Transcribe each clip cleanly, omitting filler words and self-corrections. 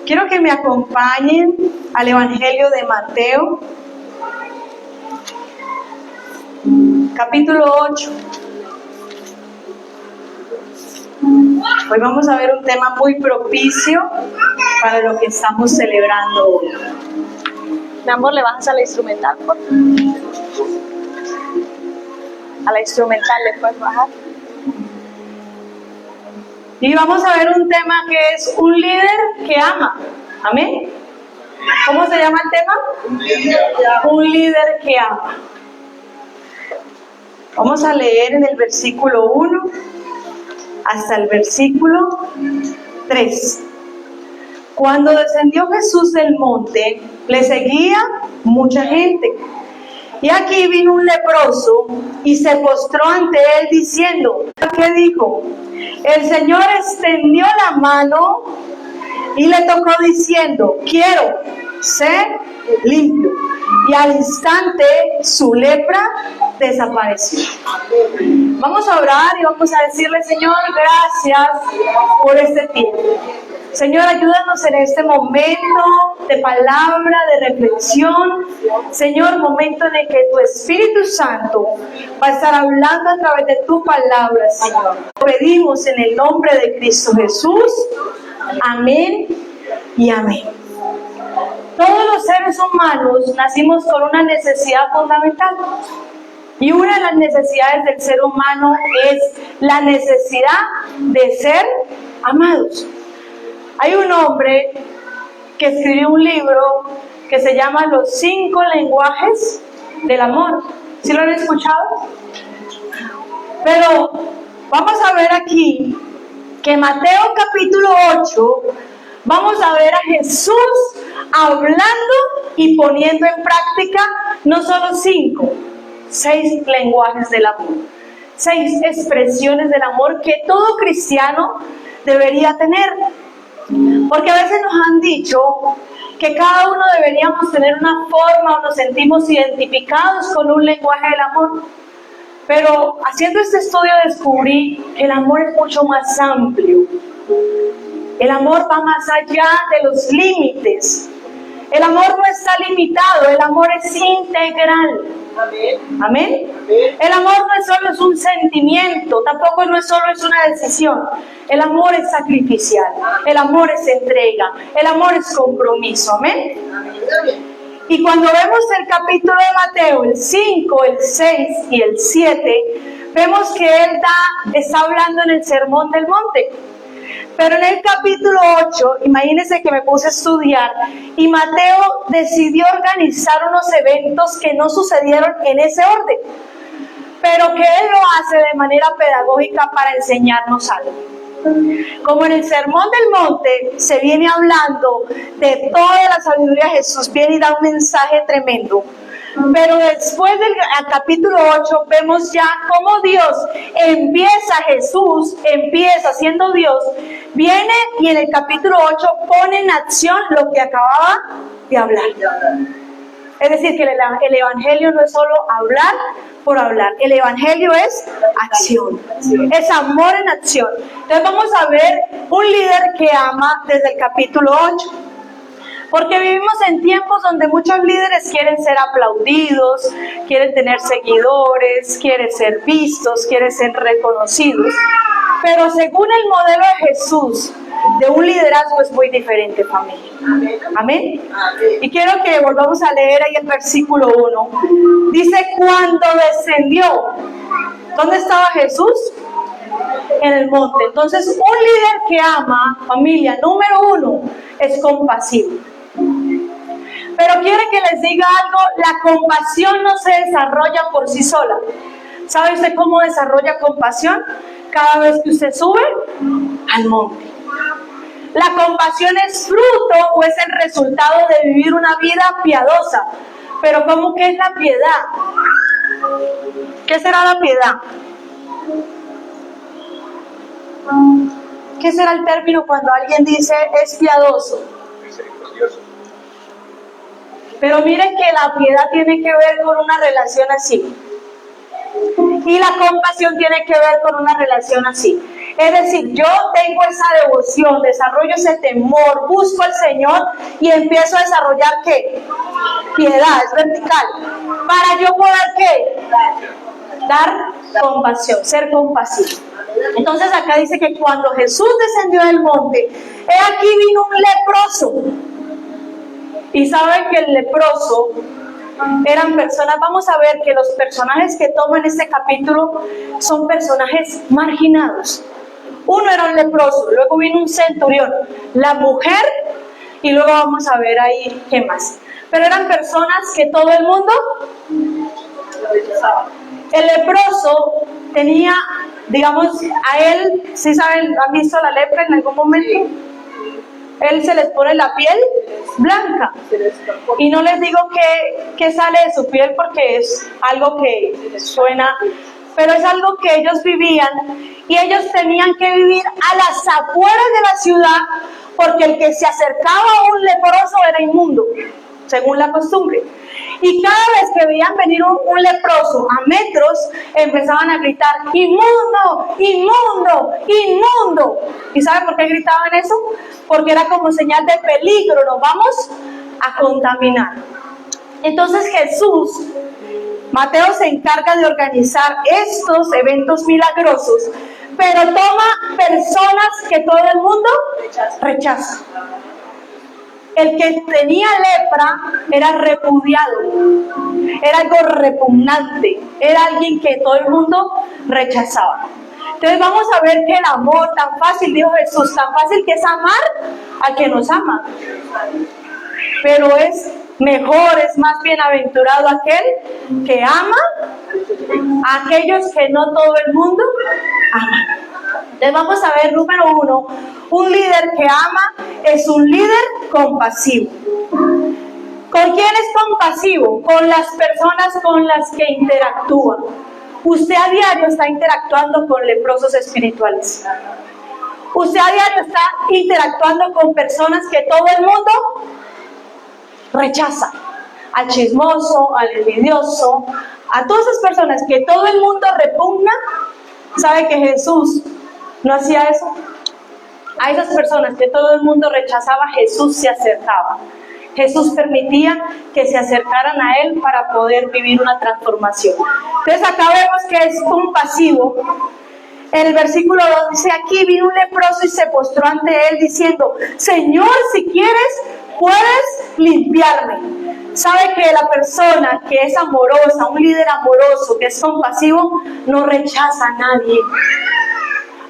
Quiero que me acompañen al Evangelio de Mateo, capítulo 8. Hoy vamos a ver un tema muy propicio para lo que estamos celebrando hoy. Mi amor, ¿le bajas a la instrumental, por favor? A la instrumental le puedes bajar. Y vamos a ver un tema que es un líder que ama. ¿Amén? ¿Cómo se llama el tema? Un líder que ama. Vamos a leer en el versículo 1 hasta el versículo 3. Cuando descendió Jesús del monte, le seguía mucha gente. Y aquí vino un leproso y se postró ante él diciendo, ¿qué dijo? El Señor extendió la mano y le tocó diciendo, quiero ser limpio. Y al instante su lepra desapareció. Vamos a orar y vamos a decirle, Señor, gracias por este tiempo. Señor, ayúdanos en este momento de palabra, de reflexión. Señor, momento en el que tu Espíritu Santo va a estar hablando a través de tu palabra, Señor. Lo pedimos en el nombre de Cristo Jesús. Amén y amén. Todos los seres humanos nacimos con una necesidad fundamental. Y una de las necesidades del ser humano es la necesidad de ser amados. Hay un hombre que escribió un libro que se llama Los 5 lenguajes del amor. ¿Sí lo han escuchado? Pero vamos a ver aquí que en Mateo capítulo 8 vamos a ver a Jesús hablando y poniendo en práctica no solo 5, 6 lenguajes del amor. 6 expresiones del amor que todo cristiano debería tener. Porque a veces nos han dicho que cada uno deberíamos tener una forma o nos sentimos identificados con un lenguaje del amor. Pero haciendo este estudio descubrí que el amor es mucho más amplio. El amor va más allá de los límites. El amor no está limitado, el amor es integral. Amén. ¿Amén? El amor no es solo un sentimiento, tampoco no es solo una decisión. El amor es sacrificial, el amor es entrega, el amor es compromiso. Amén. Y cuando vemos el capítulo de Mateo, el 5, el 6 y el 7, vemos que él está hablando en el Sermón del Monte. Pero en el capítulo 8, imagínense que me puse a estudiar y Mateo decidió organizar unos eventos que no sucedieron en ese orden, pero que él lo hace de manera pedagógica para enseñarnos algo. Como en el Sermón del Monte se viene hablando de toda la sabiduría, Jesús viene y da un mensaje tremendo. Pero después del capítulo 8 vemos ya cómo Dios Jesús empieza siendo Dios, viene y en el capítulo 8 pone en acción lo que acababa de hablar. Es decir, que el Evangelio no es solo hablar por hablar, el Evangelio es acción, es amor en acción. Entonces vamos a ver un líder que ama desde el capítulo 8. Porque vivimos en tiempos donde muchos líderes quieren ser aplaudidos, quieren tener seguidores, quieren ser vistos, quieren ser reconocidos. Pero según el modelo de Jesús, de un liderazgo es muy diferente, familia. Amén. Y quiero que volvamos a leer ahí el versículo 1. Dice, cuando descendió, ¿dónde estaba Jesús? En el monte. Entonces, un líder que ama, familia, número 1, es compasivo. Pero quiere que les diga algo, la compasión no se desarrolla por sí sola. ¿Sabe usted cómo desarrolla compasión? Cada vez que usted sube al monte. La compasión es fruto o es el resultado de vivir una vida piadosa. Pero ¿cómo que es la piedad? ¿Qué será la piedad? ¿Qué será el término cuando alguien dice es piadoso? Pero miren que la piedad tiene que ver con una relación así. Y la compasión tiene que ver con una relación así. Es decir, yo tengo esa devoción, desarrollo ese temor, busco al Señor y empiezo a desarrollar ¿qué? Piedad, es vertical. Para yo poder ¿qué? Dar compasión, ser compasivo. Entonces acá dice que cuando Jesús descendió del monte, he aquí vino un leproso. Y saben que el leproso eran personas, vamos a ver que los personajes que toman este capítulo son personajes marginados. Uno era un leproso, luego vino un centurión, la mujer, y luego vamos a ver ahí qué más. Pero eran personas que todo el mundo el leproso tenía, digamos, a él, ¿sí saben, han visto la lepra en algún momento? Él se les pone la piel blanca. Y no les digo que sale de su piel porque es algo que suena, pero es algo que ellos vivían y ellos tenían que vivir a las afueras de la ciudad porque el que se acercaba a un leproso era inmundo, según la costumbre. Y cada vez que veían venir un leproso a metros, empezaban a gritar, inmundo, inmundo, inmundo. ¿Y saben por qué gritaban eso? Porque era como señal de peligro, nos vamos a contaminar. Entonces Jesús, Mateo se encarga de organizar estos eventos milagrosos, pero toma personas que todo el mundo rechaza. El que tenía lepra era repudiado, era algo repugnante, era alguien que todo el mundo rechazaba. Entonces vamos a ver que el amor tan fácil, dijo Jesús, tan fácil que es amar al que nos ama. Pero es mejor, es más bienaventurado aquel que ama a aquellos que no todo el mundo ama. Entonces vamos a ver, número 1, un líder que ama es un líder compasivo. ¿Con quién es compasivo? Con las personas con las que interactúa. Usted a diario está interactuando con leprosos espirituales. Usted a diario está interactuando con personas que todo el mundo rechaza. Al chismoso, al envidioso, a todas esas personas que todo el mundo repugna. ¿Sabe que Jesús no hacía eso? A esas personas que todo el mundo rechazaba, Jesús se acercaba. Jesús permitía que se acercaran a Él para poder vivir una transformación. Entonces acá vemos que es compasivo. En el versículo 2 dice, aquí vino un leproso y se postró ante Él diciendo, Señor, si quieres, puedes limpiarme. Sabe que la persona que es amorosa, un líder amoroso, que es compasivo, no rechaza a nadie.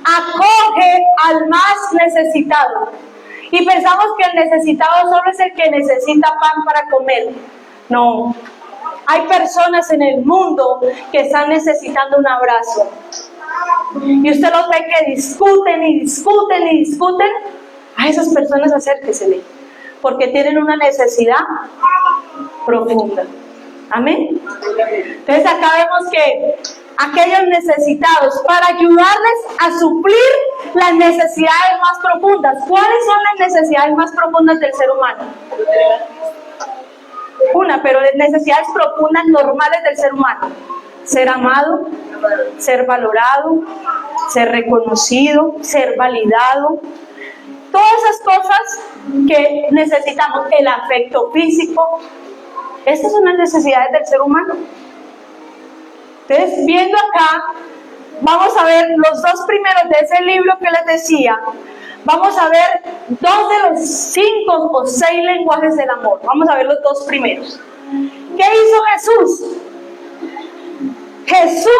Acoge al más necesitado. Y pensamos que el necesitado solo es el que necesita pan para comer. No. Hay personas en el mundo que están necesitando un abrazo. Y usted los ve que discuten y discuten y discuten. A esas personas acérquesele, porque tienen una necesidad profunda. Amén. Entonces acá vemos que aquellos necesitados, para ayudarles a suplir las necesidades más profundas. ¿Cuáles son las necesidades más profundas del ser humano? Una, pero las necesidades profundas normales del ser humano. Ser amado, ser valorado, ser reconocido, ser validado. Todas esas cosas que necesitamos, el afecto físico. Estas son las necesidades del ser humano. Entonces, viendo acá, vamos a ver los 2 primeros de ese libro que les decía. Vamos a ver 2 de los 5 o 6 lenguajes del amor. Vamos a ver los 2 primeros. ¿Qué hizo Jesús? Jesús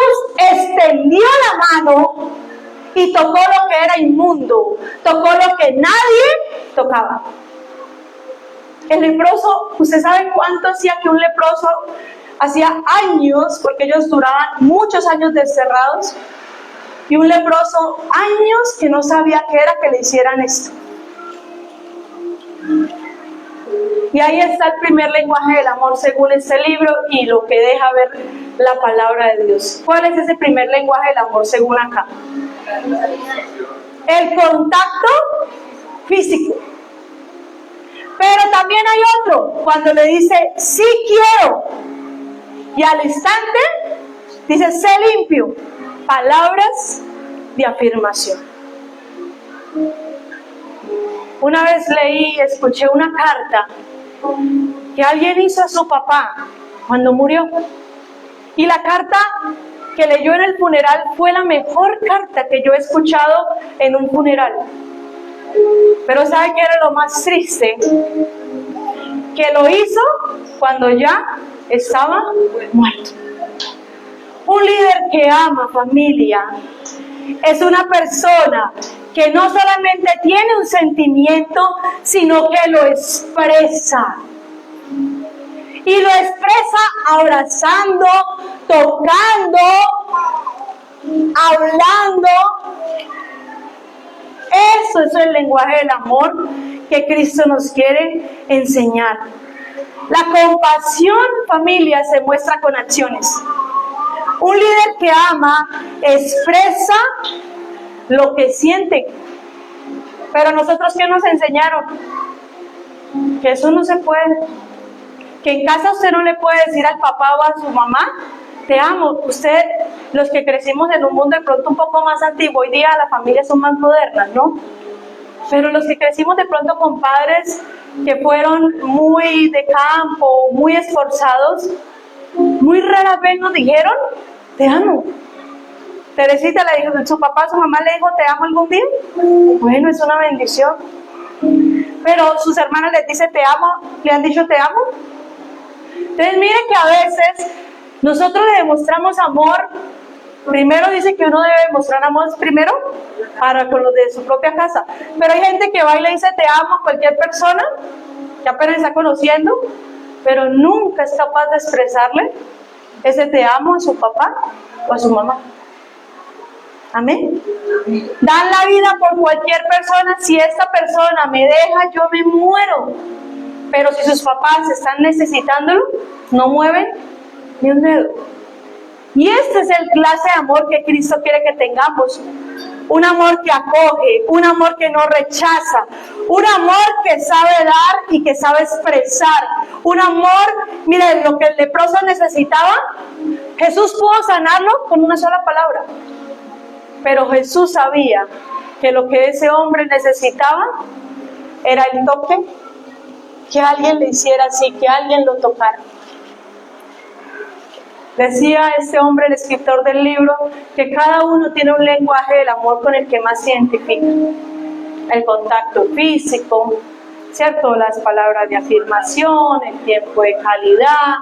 extendió la mano y tocó lo que era inmundo, tocó lo que nadie tocaba. El leproso, ¿usted sabe cuánto hacía que un leproso? Hacía años, porque ellos duraban muchos años desterrados, y un leproso, años que no sabía qué era que le hicieran esto. Y ahí está el primer lenguaje del amor según este libro y lo que deja ver la palabra de Dios. ¿Cuál es ese primer lenguaje del amor según acá? El contacto físico. Pero también hay otro, cuando le dice, sí quiero. Y al instante dice, sé limpio. Palabras de afirmación. Una vez escuché una carta que alguien hizo a su papá cuando murió. Y la carta que leyó en el funeral fue la mejor carta que yo he escuchado en un funeral. Pero ¿sabe qué era lo más triste? Que lo hizo cuando ya estaba muerto. Un líder que ama, familia, es una persona que no solamente tiene un sentimiento, sino que lo expresa. Y lo expresa abrazando, tocando, hablando. Eso es el lenguaje del amor que Cristo nos quiere enseñar. La compasión, familia, se muestra con acciones. Un líder que ama expresa lo que siente. Pero nosotros, ¿qué nos enseñaron? Que eso no se puede. Que en casa usted no le puede decir al papá o a su mamá, te amo. Usted, los que crecimos en un mundo de pronto un poco más antiguo, hoy día las familias son más modernas, ¿no? Pero los que crecimos de pronto con padres que fueron muy de campo, muy esforzados, muy rara vez nos dijeron, te amo. Teresita le dijo, su papá, su mamá le dijo, te amo algún día. Bueno, es una bendición. Pero sus hermanas les dicen, te amo, le han dicho, te amo. Entonces, mire que a veces nosotros le demostramos amor. Primero dice que uno debe demostrar amor primero para con los de su propia casa. Pero hay gente que va y le dice, te amo a cualquier persona que apenas está conociendo, pero nunca es capaz de expresarle ese te amo a su papá o a su mamá. Amén. Dan la vida por cualquier persona. Si esta persona me deja, yo me muero. Pero si sus papás están necesitándolo, no mueven ni un dedo. Y este es el clase de amor que Cristo quiere que tengamos. Un amor que acoge, un amor que no rechaza, un amor que sabe dar y que sabe expresar. Un amor, miren, lo que el leproso necesitaba, Jesús pudo sanarlo con una sola palabra. Pero Jesús sabía que lo que ese hombre necesitaba era el toque, que alguien le hiciera así, que alguien lo tocara. Decía este hombre, el escritor del libro, que cada uno tiene un lenguaje del amor con el que más se identifica. El contacto físico, ¿cierto? Las palabras de afirmación, el tiempo de calidad,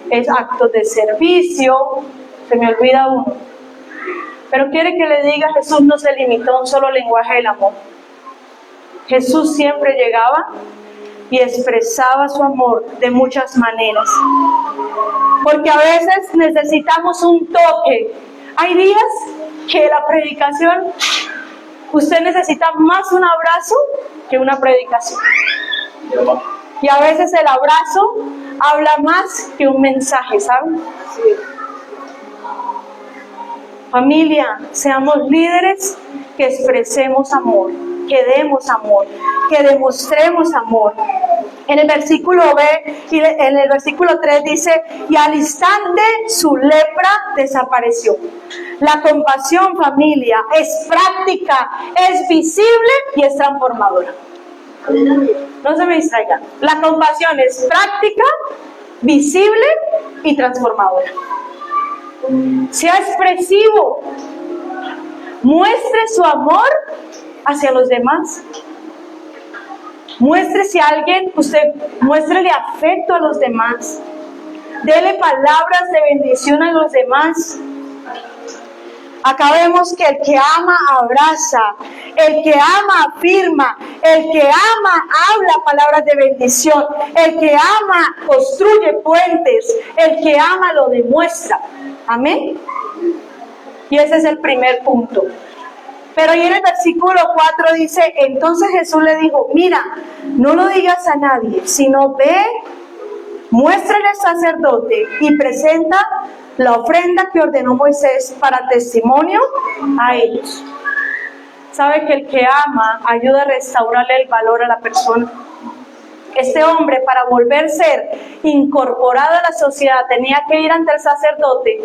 es actos de servicio, se me olvida uno. Pero quiere que le diga, Jesús no se limitó a un solo lenguaje del amor. Jesús siempre llegaba y expresaba su amor de muchas maneras. Porque a veces necesitamos un toque. Hay días que la predicación, usted necesita más un abrazo que una predicación. Y a veces el abrazo habla más que un mensaje, ¿saben? Familia, seamos líderes que expresemos amor, que demos amor, que demostremos amor. En el versículo en el versículo 3 dice, y al instante su lepra desapareció. La compasión, familia, es práctica, es visible y es transformadora. No se me distraigan. La compasión es práctica, visible y transformadora. Sea expresivo, muestre su amor hacia los demás. Muéstrese a alguien, muéstrele afecto a los demás. Dele palabras de bendición a los demás. Acá vemos que el que ama abraza, el que ama afirma, el que ama habla palabras de bendición, el que ama construye puentes, el que ama lo demuestra. Amén. Y ese es el primer punto. Pero ahí en el versículo 4 dice, entonces Jesús le dijo, mira, no lo digas a nadie, sino ve, muéstrale al sacerdote y presenta la ofrenda que ordenó Moisés para testimonio a ellos. Sabe que el que ama ayuda a restaurarle el valor a la persona. Este hombre, para volver a ser incorporado a la sociedad, tenía que ir ante el sacerdote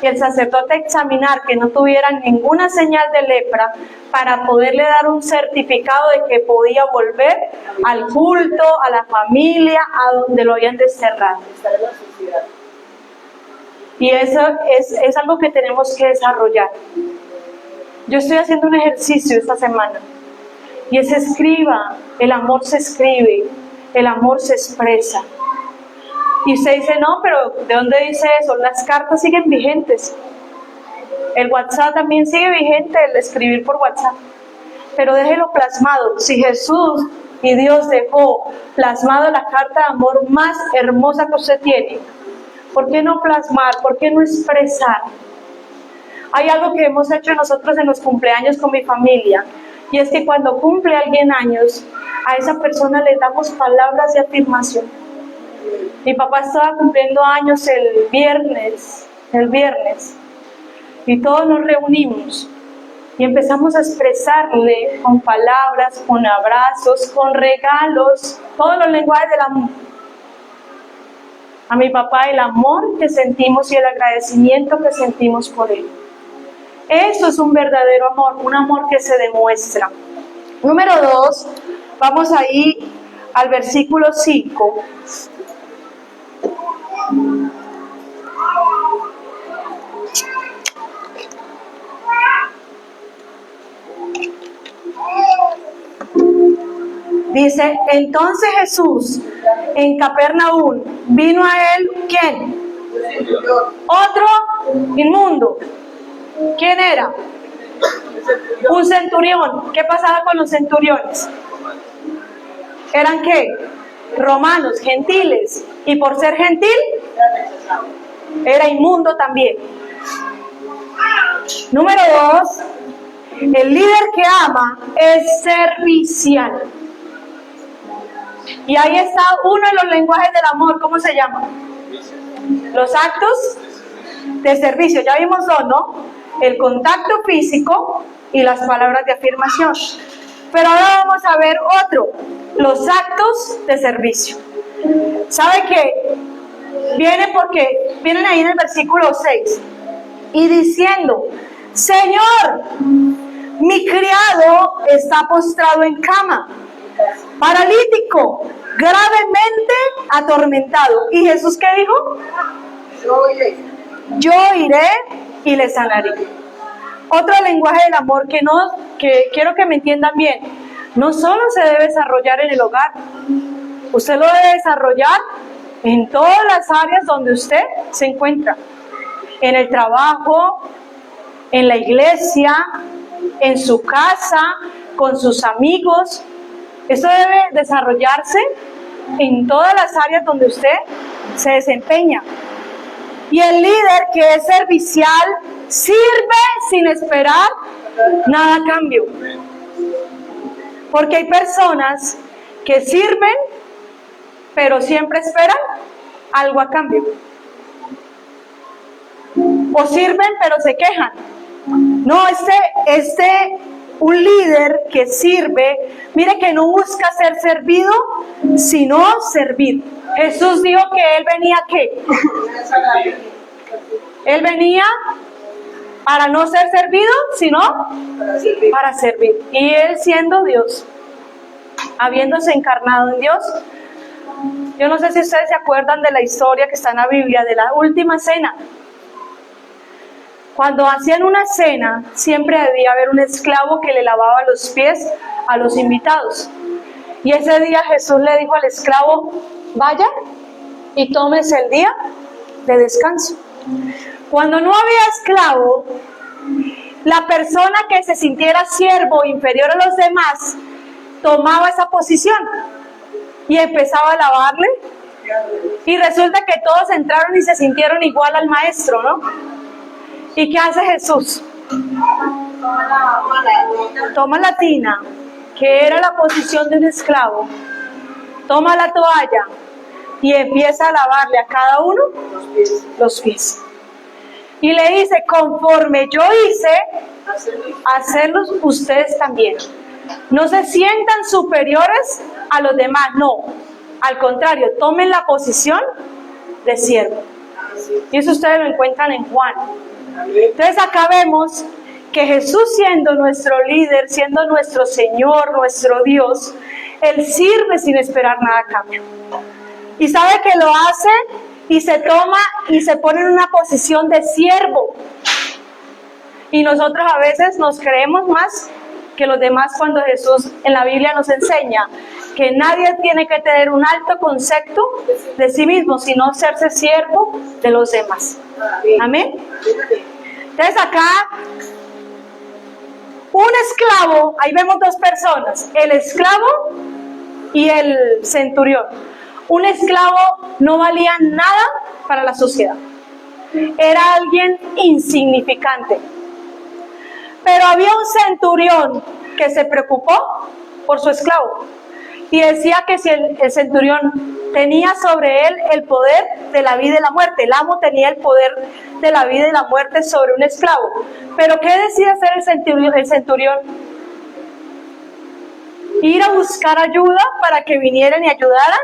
y el sacerdote examinar que no tuviera ninguna señal de lepra para poderle dar un certificado de que podía volver al culto, a la familia, a donde lo habían desterrado. Y eso es algo que tenemos que desarrollar. Yo estoy haciendo un ejercicio esta semana y es escriba. El amor se escribe, el amor se expresa. Y usted dice, no, pero ¿de dónde dice eso? Las cartas siguen vigentes. El WhatsApp también sigue vigente, el escribir por WhatsApp. Pero déjelo plasmado. Si Jesús y Dios dejó plasmado la carta de amor más hermosa que usted tiene, ¿por qué no plasmar? ¿Por qué no expresar? Hay algo que hemos hecho nosotros en los cumpleaños con mi familia, y es que cuando cumple alguien años, a esa persona le damos palabras de afirmación. Mi papá estaba cumpliendo años el viernes, y todos nos reunimos y empezamos a expresarle con palabras, con abrazos, con regalos, todos los lenguajes del amor. A mi papá el amor que sentimos y el agradecimiento que sentimos por él. Eso es un verdadero amor, un amor que se demuestra. Número 2, vamos ahí al versículo 5. Dice, entonces Jesús en Capernaum vino a él, ¿quién? Otro inmundo. ¿Quién era? Un centurión. ¿Qué pasaba con los centuriones? ¿Eran qué? Romanos, gentiles. Y por ser gentil, era inmundo también. Número 2, el líder que ama es servicial. Y ahí está uno de los lenguajes del amor, ¿cómo se llama? Los actos de servicio. Ya vimos dos, ¿no? El contacto físico y las palabras de afirmación. Pero ahora vamos a ver otro, los actos de servicio. ¿Sabe qué? Vienen ahí en el versículo 6 y diciendo, Señor, mi criado está postrado en cama, paralítico, gravemente atormentado. ¿Y Jesús qué dijo? Yo iré y le sanaré. Otro lenguaje del amor que quiero que me entiendan bien, no solo se debe desarrollar en el hogar, usted lo debe desarrollar en todas las áreas donde usted se encuentra, en el trabajo, en la iglesia, en su casa, con sus amigos. Eso debe desarrollarse en todas las áreas donde usted se desempeña. Y el líder que es servicial sirve sin esperar nada a cambio. Porque hay personas que sirven, pero siempre esperan algo a cambio. O sirven, pero se quejan. No, un líder que sirve, mire que no busca ser servido, sino servir. Jesús dijo que Él venía ¿a qué? Él venía para no ser servido, sino para servir. Y Él siendo Dios, habiéndose encarnado en Dios. Yo no sé si ustedes se acuerdan de la historia que está en la Biblia, de la última cena. Cuando hacían una cena, siempre debía haber un esclavo que le lavaba los pies a los invitados. Y ese día Jesús le dijo al esclavo, vaya y tómese el día de descanso. Cuando no había esclavo, la persona que se sintiera siervo inferior a los demás, tomaba esa posición y empezaba a lavarle. Y resulta que todos entraron y se sintieron igual al maestro, ¿no? ¿Y qué hace Jesús? Toma la tina, que era la posición de un esclavo, toma la toalla y empieza a lavarle a cada uno los pies. Y le dice, conforme yo hice, hacerlos ustedes también. No se sientan superiores a los demás, no. Al contrario, tomen la posición de siervo. Y eso ustedes lo encuentran en Juan. Entonces acá vemos que Jesús, siendo nuestro líder, siendo nuestro Señor, nuestro Dios, Él sirve sin esperar nada a cambio. Y sabe que lo hace y se toma y se pone en una posición de siervo. Y nosotros a veces nos creemos más que los demás, cuando Jesús en la Biblia nos enseña que nadie tiene que tener un alto concepto de sí mismo, sino hacerse siervo de los demás. Amén. Entonces acá, un esclavo, ahí vemos dos personas, el esclavo y el centurión. Un esclavo no valía nada para la sociedad. Era alguien insignificante. Pero había un centurión que se preocupó por su esclavo. Y decía que si el centurión tenía sobre él el poder de la vida y la muerte. El amo tenía el poder de la vida y la muerte sobre un esclavo. Pero ¿qué decía hacer el centurión? Ir a buscar ayuda para que vinieran y ayudaran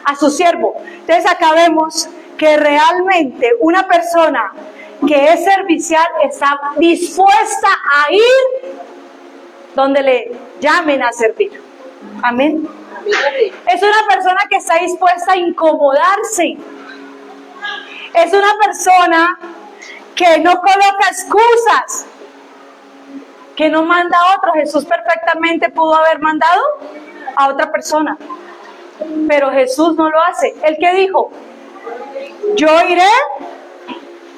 a su siervo. Entonces acá vemos que realmente una persona que es servicial está dispuesta a ir donde le llamen a servir. Amén. Es una persona que está dispuesta a incomodarse. Es una persona que no coloca excusas, que no manda a otro. Jesús perfectamente pudo haber mandado a otra persona, pero Jesús no lo hace. ¿Él qué dijo? Yo iré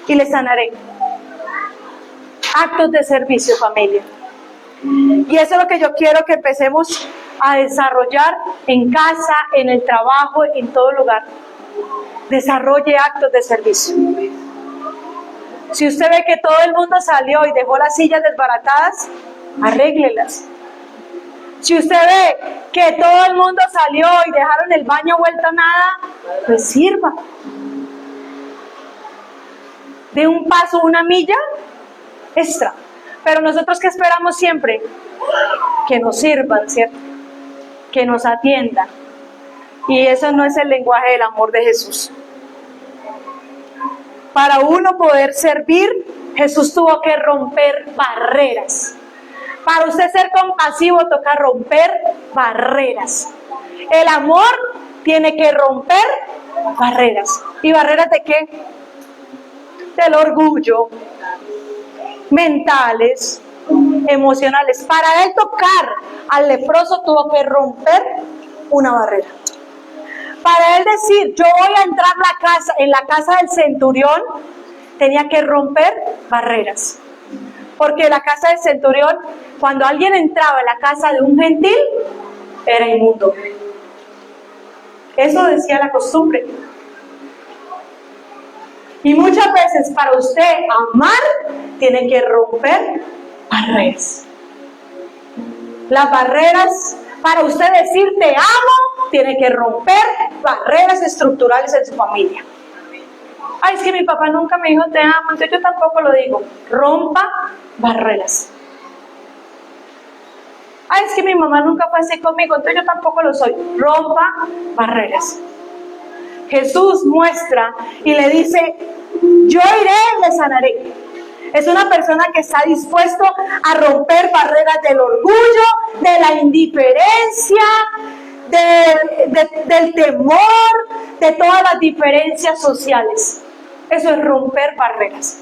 y le sanaré. Actos de servicio, familia. Y eso es lo que yo quiero que empecemos a desarrollar en casa, en el trabajo, en todo lugar. Desarrolle actos de servicio. Si usted ve que todo el mundo salió y dejó las sillas desbaratadas, arréglelas. Si usted ve que todo el mundo salió y dejaron el baño vuelto a nada, pues sirva. De un paso, una milla extra. Pero nosotros, ¿qué esperamos siempre? Que nos sirvan, ¿cierto? Que nos atiendan. Y eso no es el lenguaje del amor de Jesús. Para uno poder servir, Jesús tuvo que romper barreras. Para usted ser compasivo, toca romper barreras. El amor tiene que romper barreras. ¿Y barreras de qué? Del orgullo, mentales, emocionales. Para él tocar al leproso tuvo que romper una barrera. Para él decir, yo voy a entrar en la casa del centurión, tenía que romper barreras. Porque la casa del centurión, cuando alguien entraba en la casa de un gentil, era inmundo. Eso decía la costumbre. Y muchas veces para usted amar, tiene que romper barreras. Las barreras, para usted decir te amo, tiene que romper barreras estructurales en su familia. Ay, es que mi papá nunca me dijo te amo, entonces yo tampoco lo digo. Rompa barreras. Ay, es que mi mamá nunca fue así conmigo, entonces yo tampoco lo soy. Rompa barreras. Jesús muestra y le dice, yo iré y le sanaré. Es una persona que está dispuesto a romper barreras del orgullo, de la indiferencia, del temor, de todas las diferencias sociales. Eso es romper barreras.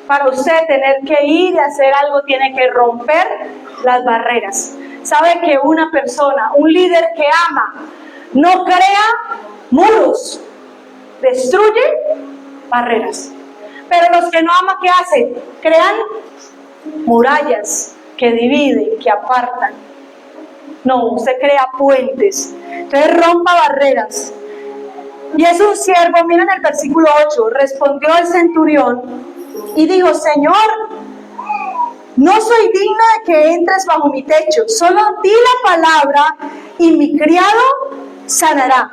Para usted tener que ir y hacer algo, tiene que romper las barreras. Sabe que una persona, un líder que ama, no crea muros, destruye barreras. Pero los que no aman, ¿qué hacen? Crean murallas que dividen, que apartan. No, usted crea puentes. Entonces rompa barreras. Y es un siervo, miren el versículo 8, respondió el centurión y dijo, Señor, no soy digna de que entres bajo mi techo, solo di la palabra y mi criado sanará.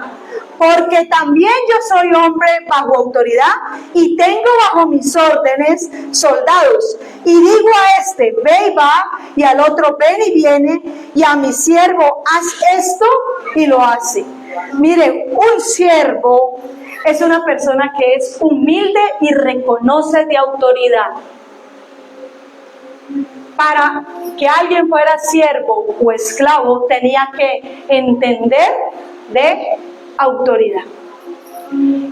Porque también yo soy hombre bajo autoridad y tengo bajo mis órdenes soldados. Y digo a este, ve y va, y al otro, ven y viene, y a mi siervo, haz esto, y lo hace. Mire, un siervo es una persona que es humilde y reconoce de autoridad. para que alguien fuera siervo o esclavo, tenía que entender de autoridad.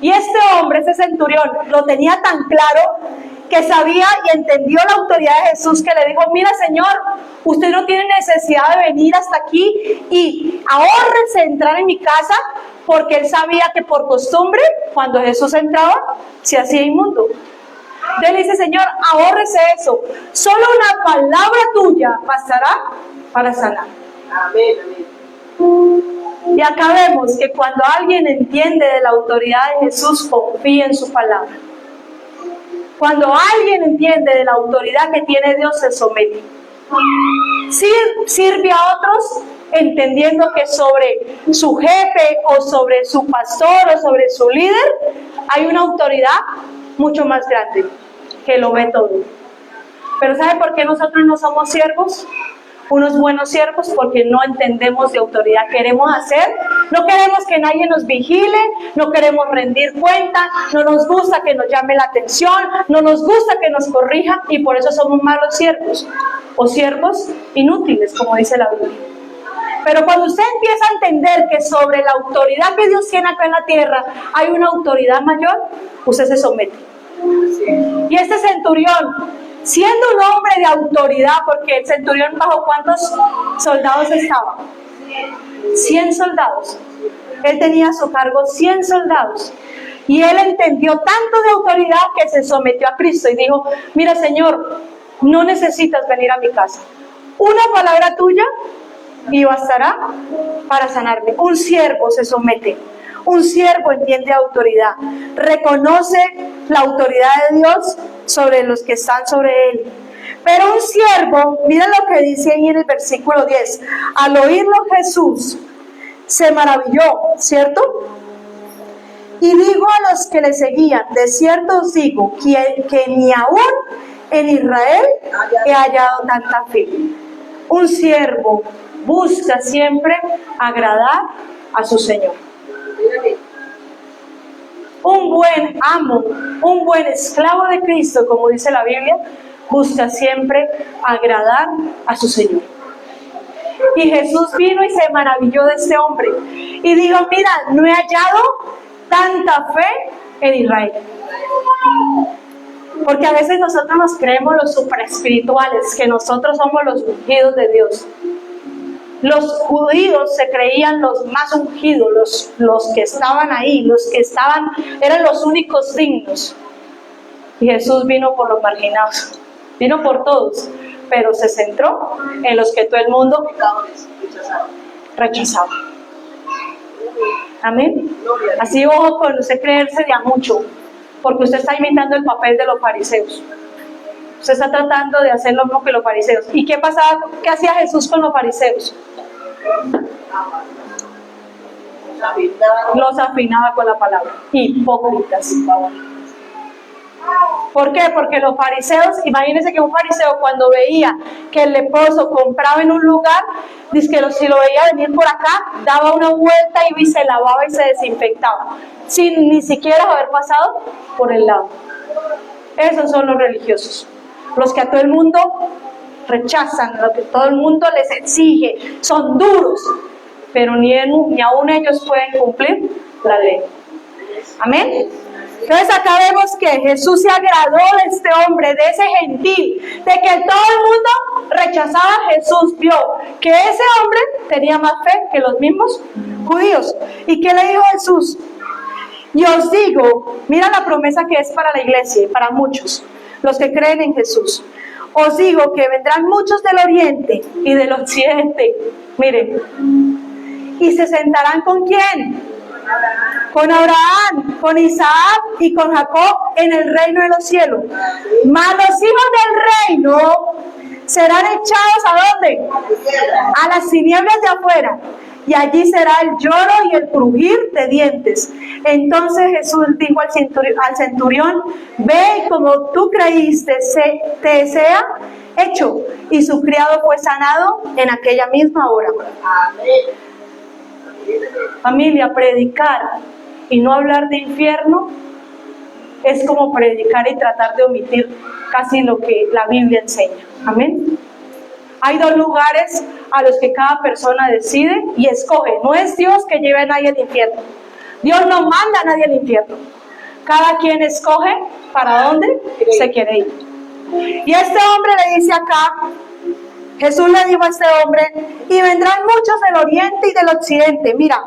Y este hombre, ese centurión, lo tenía tan claro que sabía y entendió la autoridad de Jesús, que le dijo: mira, Señor, usted no tiene necesidad de venir hasta aquí y ahórrese entrar en mi casa, porque él sabía que por costumbre, cuando Jesús entraba, se hacía inmundo. Él dice: Señor, ahórrese eso, solo una palabra tuya bastará para sanar. Amén, amén. Y acá vemos que cuando alguien entiende de la autoridad de Jesús, confía en su palabra. Cuando alguien entiende de la autoridad que tiene Dios, se somete. Sirve a otros entendiendo que sobre su jefe o sobre su pastor o sobre su líder hay una autoridad mucho más grande que lo ve todo. Pero ¿sabe por qué nosotros no somos siervos? Unos buenos siervos, porque no entendemos de autoridad. Queremos hacer, no queremos que nadie nos vigile, no queremos rendir cuenta, no nos gusta que nos llame la atención, no nos gusta que nos corrijan, y por eso somos malos siervos o siervos inútiles, como dice la Biblia. Pero cuando usted empieza a entender que sobre la autoridad que Dios tiene acá en la tierra hay una autoridad mayor, usted se somete. Y este centurión, siendo un hombre de autoridad, porque el centurión, ¿bajo cuántos soldados estaba? 100 soldados. Él tenía a su cargo 100 soldados. Y él entendió tanto de autoridad que se sometió a Cristo y dijo: mira, Señor, no necesitas venir a mi casa. Una palabra tuya y bastará para sanarme. Un siervo se somete. Un siervo entiende autoridad, reconoce la autoridad de Dios sobre los que están sobre él. Pero un siervo, mira lo que dice ahí en el versículo 10, al oírlo Jesús se maravilló, ¿cierto? Y dijo a los que le seguían: de cierto os digo que ni aún en Israel he hallado tanta fe. Un siervo busca siempre agradar a su Señor. Un buen amo, un buen esclavo de Cristo, como dice la Biblia, busca siempre agradar a su Señor. Y Jesús vino y se maravilló de este hombre y dijo: mira, no he hallado tanta fe en Israel. Porque a veces nosotros nos creemos los superespirituales, que nosotros somos los ungidos de Dios. Los judíos se creían los más ungidos, los que estaban ahí, los que estaban, eran los únicos dignos. Y Jesús vino por los marginados, vino por todos, pero se centró en los que todo el mundo rechazaba. Amén. Así, ojo con usted creerse de a mucho, porque usted está imitando el papel de los fariseos. Usted está tratando de hacer lo mismo que los fariseos. ¿Y qué pasaba? ¿Qué hacía Jesús con los fariseos? Los afinaba con la palabra. Hipócritas. ¿Por qué? Porque los fariseos, imagínense que un fariseo, cuando veía que el leproso compraba en un lugar, dice que si lo veía venir por acá, daba una vuelta y se lavaba y se desinfectaba, sin ni siquiera haber pasado por el lado. Esos son los religiosos, los que a todo el mundo rechazan, lo que todo el mundo les exige, son duros, pero ni aún ellos pueden cumplir la ley. Amén. Entonces acá vemos que Jesús se agradó de este hombre, de ese gentil, de que todo el mundo rechazaba a Jesús. Vio que ese hombre tenía más fe que los mismos judíos. ¿Y qué le dijo Jesús? Y os digo, mira la promesa que es para la iglesia y para muchos, los que creen en Jesús. Os digo que vendrán muchos del oriente y del occidente, miren, y se sentarán ¿con quién? Con Abraham, con Isaac y con Jacob en el reino de los cielos. Mas los hijos del reino serán echados ¿a dónde? A las tinieblas de afuera. Y allí será el lloro y el crujir de dientes. Entonces Jesús dijo al centurión: ve, como tú creíste, te sea hecho. Y su criado fue sanado en aquella misma hora. Familia, predicar y no hablar de infierno es como predicar y tratar de omitir casi lo que la Biblia enseña. Amén. Hay dos lugares a los que cada persona decide y escoge. No es Dios que lleve a nadie al infierno. Dios no manda a nadie al infierno. Cada quien escoge para dónde se quiere ir. Y este hombre le dice acá, Jesús le dijo a este hombre, y vendrán muchos del oriente y del occidente. Mira,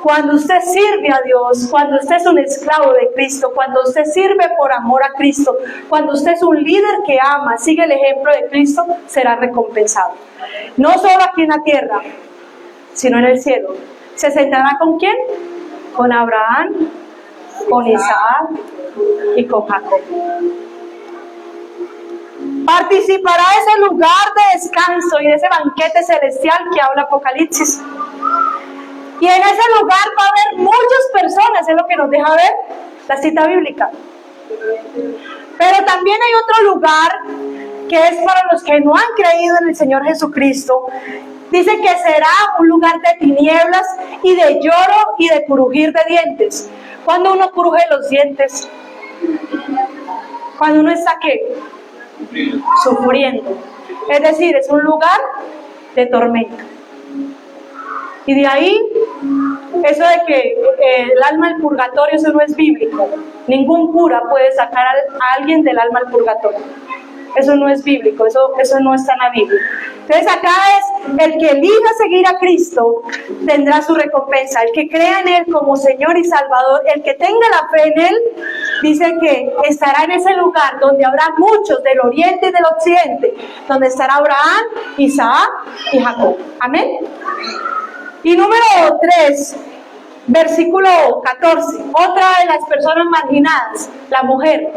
cuando usted sirve a Dios, cuando usted es un esclavo de Cristo, cuando usted sirve por amor a Cristo, cuando usted es un líder que ama, sigue el ejemplo de Cristo, será recompensado. No solo aquí en la tierra, sino en el cielo. ¿Se sentará con quién? Con Abraham, con Isaac y con Jacob. Participará de ese lugar de descanso y de ese banquete celestial que habla Apocalipsis. Y en ese lugar va a haber muchas personas, es lo que nos deja ver la cita bíblica. Pero también hay otro lugar que es para los que no han creído en el Señor Jesucristo. Dice que será un lugar de tinieblas y de lloro y de crujir de dientes. Cuando uno cruje los dientes, cuando uno está ¿qué? Sufriendo. Es decir, es un lugar de tormenta. Y de ahí, eso de que el alma al purgatorio, eso no es bíblico. Ningún cura puede sacar a alguien del alma al purgatorio. Eso no es bíblico, eso no está en la Biblia. Entonces acá es, el que elija seguir a Cristo tendrá su recompensa. El que crea en Él como Señor y Salvador, el que tenga la fe en Él, dice que estará en ese lugar donde habrá muchos del oriente y del occidente, donde estará Abraham, Isaac y Jacob. Amén. Y número 3, versículo 14, otra de las personas marginadas, la mujer.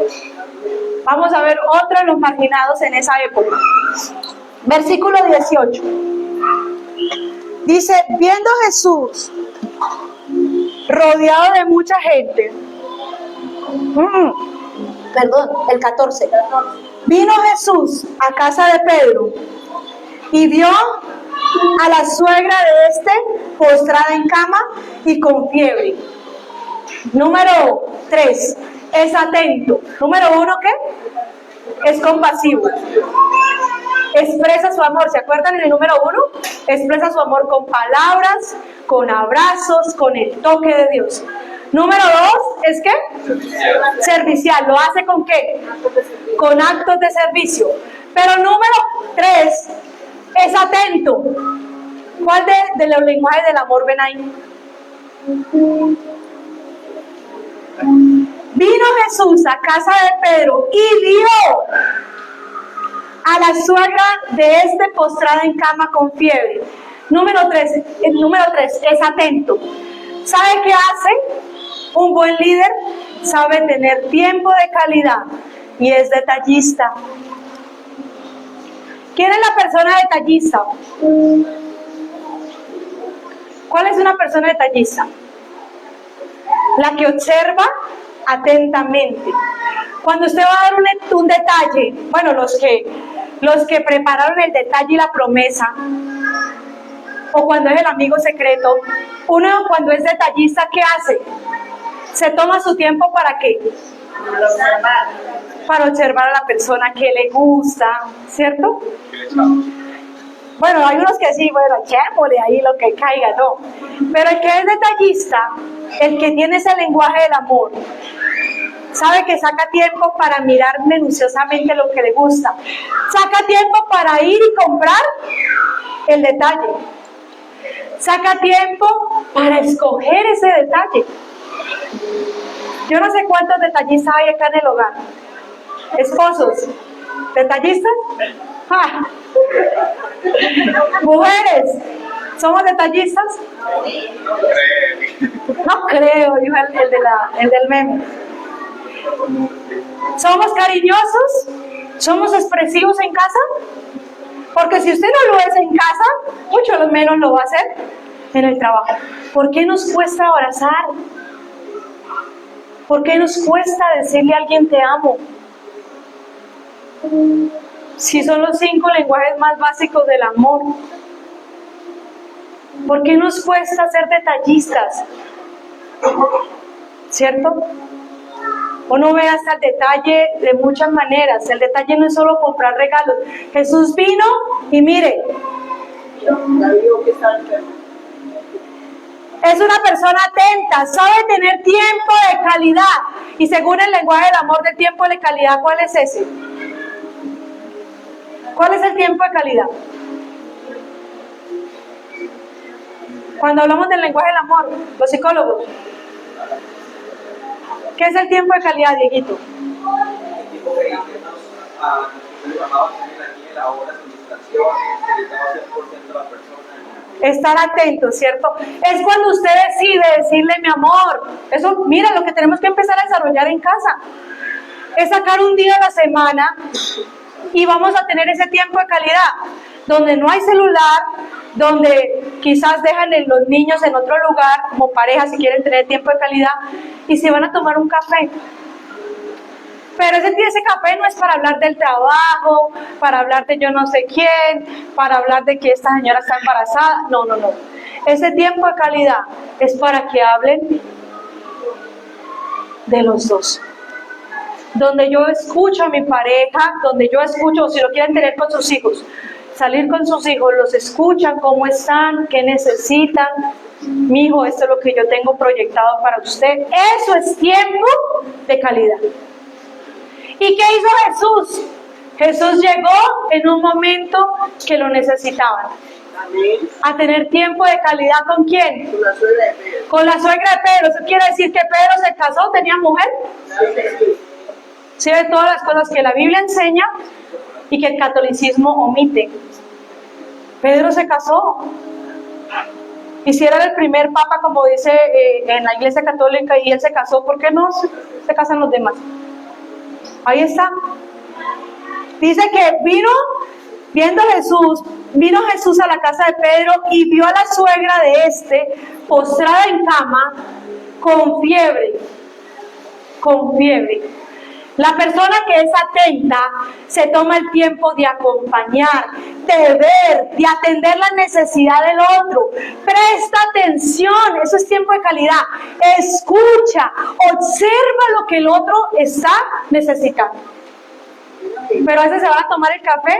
Vamos a ver otro de los marginados en esa época. Versículo 18. Dice, viendo Jesús rodeado de mucha gente. Perdón, el 14. Vino Jesús a casa de Pedro y vio a la suegra de este postrada en cama y con fiebre. Número 3, es atento. Número 1, ¿qué? Es compasivo. Expresa su amor. ¿Se acuerdan en el número 1? Expresa su amor con palabras, con abrazos, con el toque de Dios. Número 2, ¿es qué? Servicial. ¿Lo hace con qué? Con actos de servicio. Pero número 3, es atento. ¿Cuál de los lenguajes del amor ven ahí? Vino Jesús a casa de Pedro y vio a la suegra de este postrada en cama con fiebre. Número 3, es atento. ¿Sabe qué hace? Un buen líder sabe tener tiempo de calidad y es detallista. ¿Quién es la persona detallista? ¿Cuál es una persona detallista? La que observa atentamente. Cuando usted va a dar un detalle, bueno, los que prepararon el detalle y la promesa, o cuando es el amigo secreto, uno cuando es detallista, ¿qué hace? Se toma su tiempo ¿para qué? Para observar a la persona que le gusta, ¿cierto? Bueno, hay unos que sí, bueno, chémole ahí lo que caiga, no. Pero el que es detallista, el que tiene ese lenguaje del amor, sabe que saca tiempo para mirar minuciosamente lo que le gusta. Saca tiempo para ir y comprar el detalle. Saca tiempo para escoger ese detalle. Yo no sé cuántos detallistas hay acá en el hogar. Esposos, ¿detallistas? ¡Ah! Mujeres, ¿somos detallistas? No creo, dijo el del meme. ¿Somos cariñosos? ¿Somos expresivos en casa? Porque si usted no lo es en casa, mucho menos lo va a hacer en el trabajo. ¿Por qué nos cuesta abrazar? ¿Por qué nos cuesta decirle a alguien te amo? Si son los 5 lenguajes más básicos del amor. ¿Por qué nos cuesta ser detallistas? ¿Cierto? Uno ve hasta el detalle de muchas maneras. El detalle no es solo comprar regalos. Jesús vino y mire, es una persona atenta, sabe tener tiempo de calidad. Y según el lenguaje del amor del tiempo de calidad, ¿cuál es ese? ¿Cuál es el tiempo de calidad? Cuando hablamos del lenguaje del amor, los psicólogos, ¿qué es el tiempo de calidad, Dieguito? Estar atento, ¿cierto? Es cuando usted decide decirle mi amor. Eso, mira, lo que tenemos que empezar a desarrollar en casa es sacar un día a la semana y vamos a tener ese tiempo de calidad, donde no hay celular, donde quizás dejan los niños en otro lugar, como pareja, si quieren tener tiempo de calidad, y se van a tomar un café. Pero ese café no es para hablar del trabajo, para hablar de yo no sé quién, para hablar de que esta señora está embarazada. No. Ese tiempo de calidad es para que hablen de los dos. Donde yo escucho a mi pareja, donde yo escucho, si lo quieren tener con sus hijos, salir con sus hijos, los escuchan, cómo están, qué necesitan. Mi hijo, esto es lo que yo tengo proyectado para usted. Eso es tiempo de calidad. ¿Y qué hizo Jesús? Jesús llegó en un momento que lo necesitaban. A tener tiempo de calidad ¿con quién? Con la suegra de Pedro. Con la suegra de Pedro. ¿Eso quiere decir que Pedro se casó? ¿Tenía mujer? Sí, de todas las cosas que la Biblia enseña y que el catolicismo omite. Pedro se casó. Y si era el primer papa, como dice en la Iglesia Católica, y él se casó, ¿por qué no se casan los demás? Ahí está. Dice que vino Jesús a la casa de Pedro y vio a la suegra de este postrada en cama con fiebre. La persona que es atenta se toma el tiempo de acompañar, de ver, de atender la necesidad del otro. Presta atención, eso es tiempo de calidad. Escucha, observa lo que el otro está necesitando. Pero a veces se va a tomar el café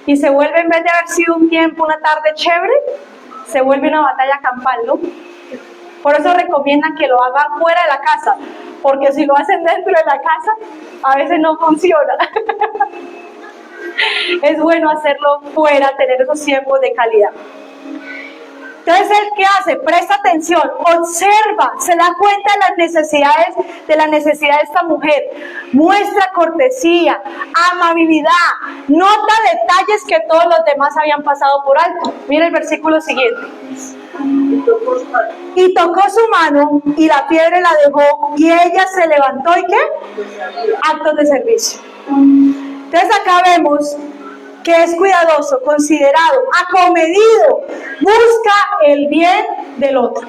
y se vuelve, en vez de haber sido un tiempo, una tarde chévere, se vuelve una batalla campal, ¿no? Por eso recomiendan que lo hagan fuera de la casa, porque si lo hacen dentro de la casa, a veces no funciona. Es bueno hacerlo fuera, tener esos tiempos de calidad. Entonces, ¿él qué hace? Presta atención, observa, se da cuenta de la necesidad de esta mujer, muestra cortesía, amabilidad, nota detalles que todos los demás habían pasado por alto. Mira el versículo siguiente. Y tocó su mano y la fiebre la dejó y ella se levantó y ¿qué? Actos de servicio. Entonces acá vemos que es cuidadoso, considerado, acomedido, busca el bien del otro.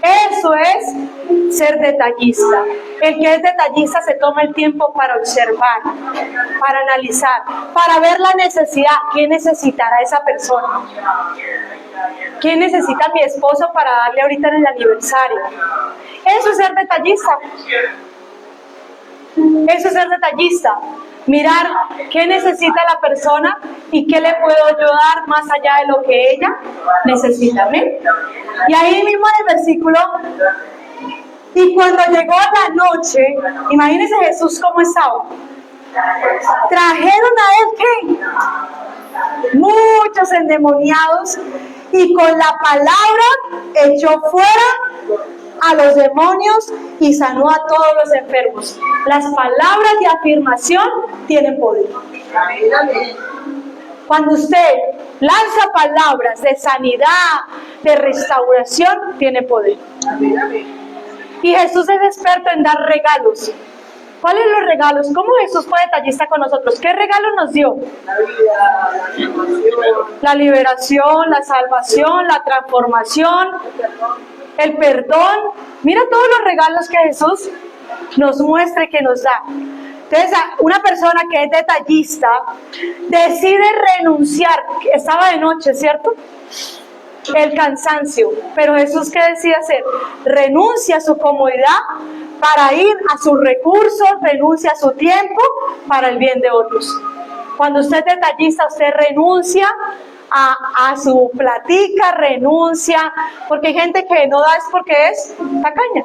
Eso es ser detallista. El que es detallista se toma el tiempo para observar, para analizar, para ver la necesidad. ¿Qué necesitará esa persona? ¿Qué necesita mi esposo para darle ahorita en el aniversario? Eso es ser detallista. Eso es ser detallista. Mirar qué necesita la persona y qué le puedo yo dar más allá de lo que ella necesita. ¿Ven? Y ahí mismo en el versículo, y cuando llegó la noche, imagínense Jesús cómo estaba. Trajeron a él ¿qué? Muchos endemoniados y con la palabra echó fuera a los demonios y sanó a todos los enfermos. Las palabras de afirmación tienen poder. Cuando usted lanza palabras de sanidad, de restauración, tiene poder. Y Jesús es experto en dar regalos. ¿Cuáles son los regalos? ¿Cómo Jesús fue detallista con nosotros? ¿Qué regalo nos dio? La liberación, la salvación, la transformación, el perdón. Mira todos los regalos que Jesús nos muestra y que nos da. Entonces, una persona que es detallista decide renunciar. Estaba de noche, ¿cierto? El cansancio. Pero Jesús, ¿qué decide hacer? Renuncia a su comodidad para ir a sus recursos, renuncia a su tiempo para el bien de otros. Cuando usted es detallista, usted renuncia a su platica, renuncia, porque hay gente que no da es porque es tacaña.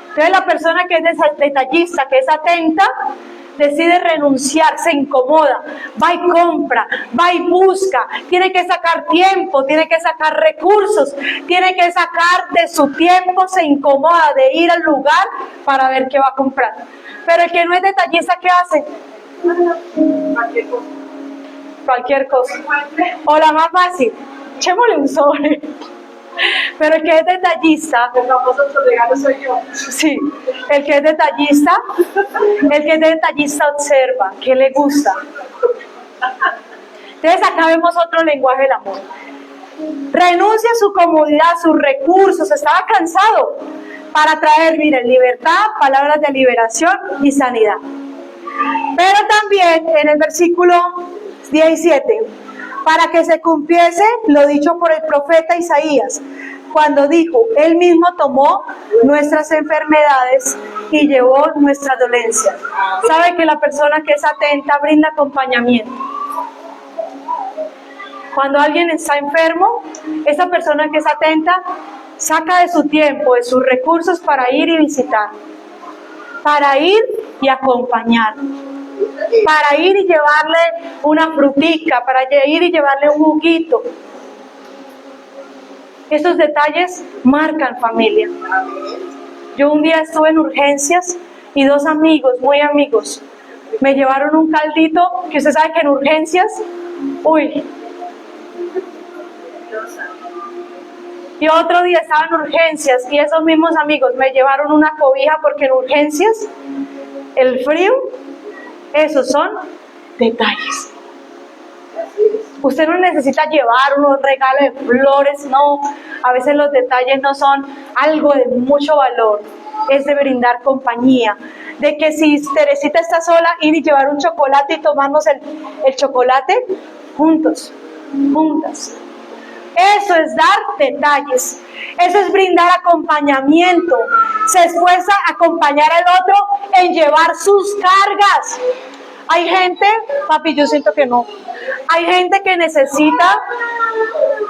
Entonces la persona que es detallista, que es atenta, decide renunciar, se incomoda, va y compra, va y busca, tiene que sacar tiempo, tiene que sacar recursos, tiene que sacar de su tiempo, se incomoda de ir al lugar para ver qué va a comprar. Pero el que no es detallista, ¿qué hace? Cualquier cosa. O la más fácil, echémosle un sobre. Pero el que es detallista, El famoso regalo soy yo. sí, el que es detallista observa, ¿qué le gusta? Entonces acá vemos otro lenguaje del amor. Renuncia a su comodidad, a sus recursos, estaba cansado para traer, miren, libertad, palabras de liberación y sanidad. Pero también en el versículo 17, para que se cumpliese lo dicho por el profeta Isaías, cuando dijo, él mismo tomó nuestras enfermedades y llevó nuestras dolencias. ¿Sabe que la persona que es atenta brinda acompañamiento? Cuando alguien está enfermo, esa persona que es atenta saca de su tiempo, de sus recursos para ir y visitar, para ir y acompañar, para ir y llevarle una frutica, para ir y llevarle un juguito. Esos detalles marcan familia. Yo un día estuve en urgencias y dos amigos, muy amigos, me llevaron un caldito, que usted sabe que en urgencias, uy. Y otro día estaba en urgencias y esos mismos amigos me llevaron una cobija porque en urgencias, el frío, esos son detalles. Usted no necesita llevar unos regalos de flores, no. A veces los detalles no son algo de mucho valor. Es de brindar compañía. De que si Teresita está sola, ir y llevar un chocolate y tomarnos el chocolate juntos, juntas. Eso es dar detalles. Eso es brindar acompañamiento. Se esfuerza a acompañar al otro en llevar sus cargas. Hay gente, papi, yo siento que no. Hay gente que necesita,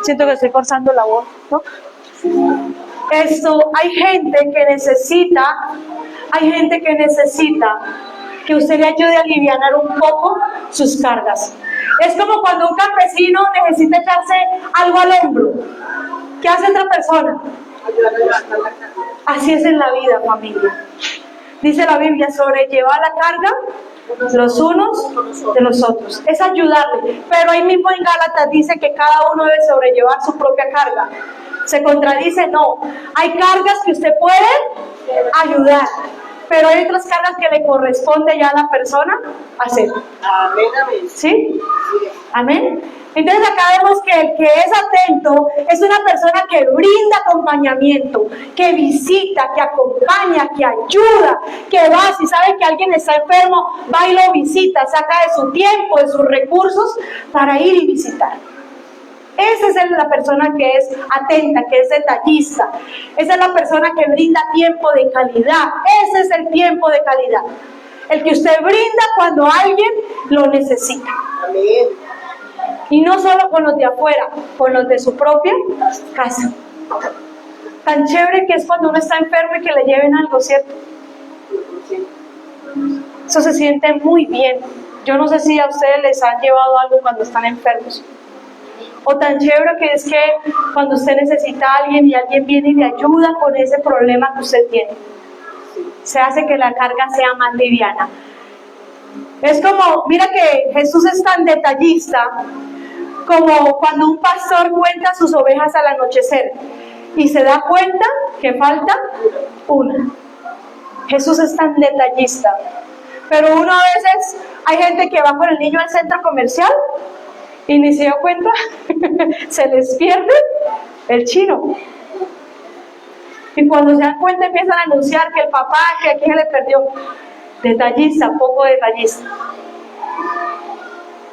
siento que estoy forzando la voz, ¿no? Hay gente que necesita que usted le ayude a aliviar un poco sus cargas. Es como cuando un campesino necesita echarse algo al hombro. ¿Qué hace otra persona? Así es en la vida, familia. Dice la Biblia, sobrellevar la carga los unos de los otros. Es ayudarle. Pero ahí mismo en Gálatas dice que cada uno debe sobrellevar su propia carga. ¿Se contradice? No. Hay cargas que usted puede ayudar, pero hay otras cargas que le corresponde ya a la persona hacer. Amén, amén. ¿Sí? Amén. Entonces acá vemos que el que es atento es una persona que brinda acompañamiento, que visita, que acompaña, que ayuda, que va, si sabe que alguien está enfermo, va y lo visita, saca de su tiempo, de sus recursos para ir y visitar. Esa es la persona que es atenta, que es detallista. Esa es la persona que brinda tiempo de calidad. Ese es el tiempo de calidad. El que usted brinda cuando alguien lo necesita. Amén. Y no solo con los de afuera, con los de su propia casa. Tan chévere que es cuando uno está enfermo y que le lleven algo, ¿cierto? Eso se siente muy bien. Yo no sé si a ustedes les han llevado algo cuando están enfermos. O tan chévere que es que cuando usted necesita a alguien y alguien viene y le ayuda con ese problema que usted tiene. Se hace que la carga sea más liviana. Es como, mira que Jesús es tan detallista como cuando un pastor cuenta sus ovejas al anochecer y se da cuenta que falta una. Jesús es tan detallista. Pero uno a veces, hay gente que va con el niño al centro comercial y ni se dio cuenta, se les pierde el chino. Y cuando se dan cuenta empiezan a anunciar que el papá, que aquí se le perdió. Detallista, poco detallista.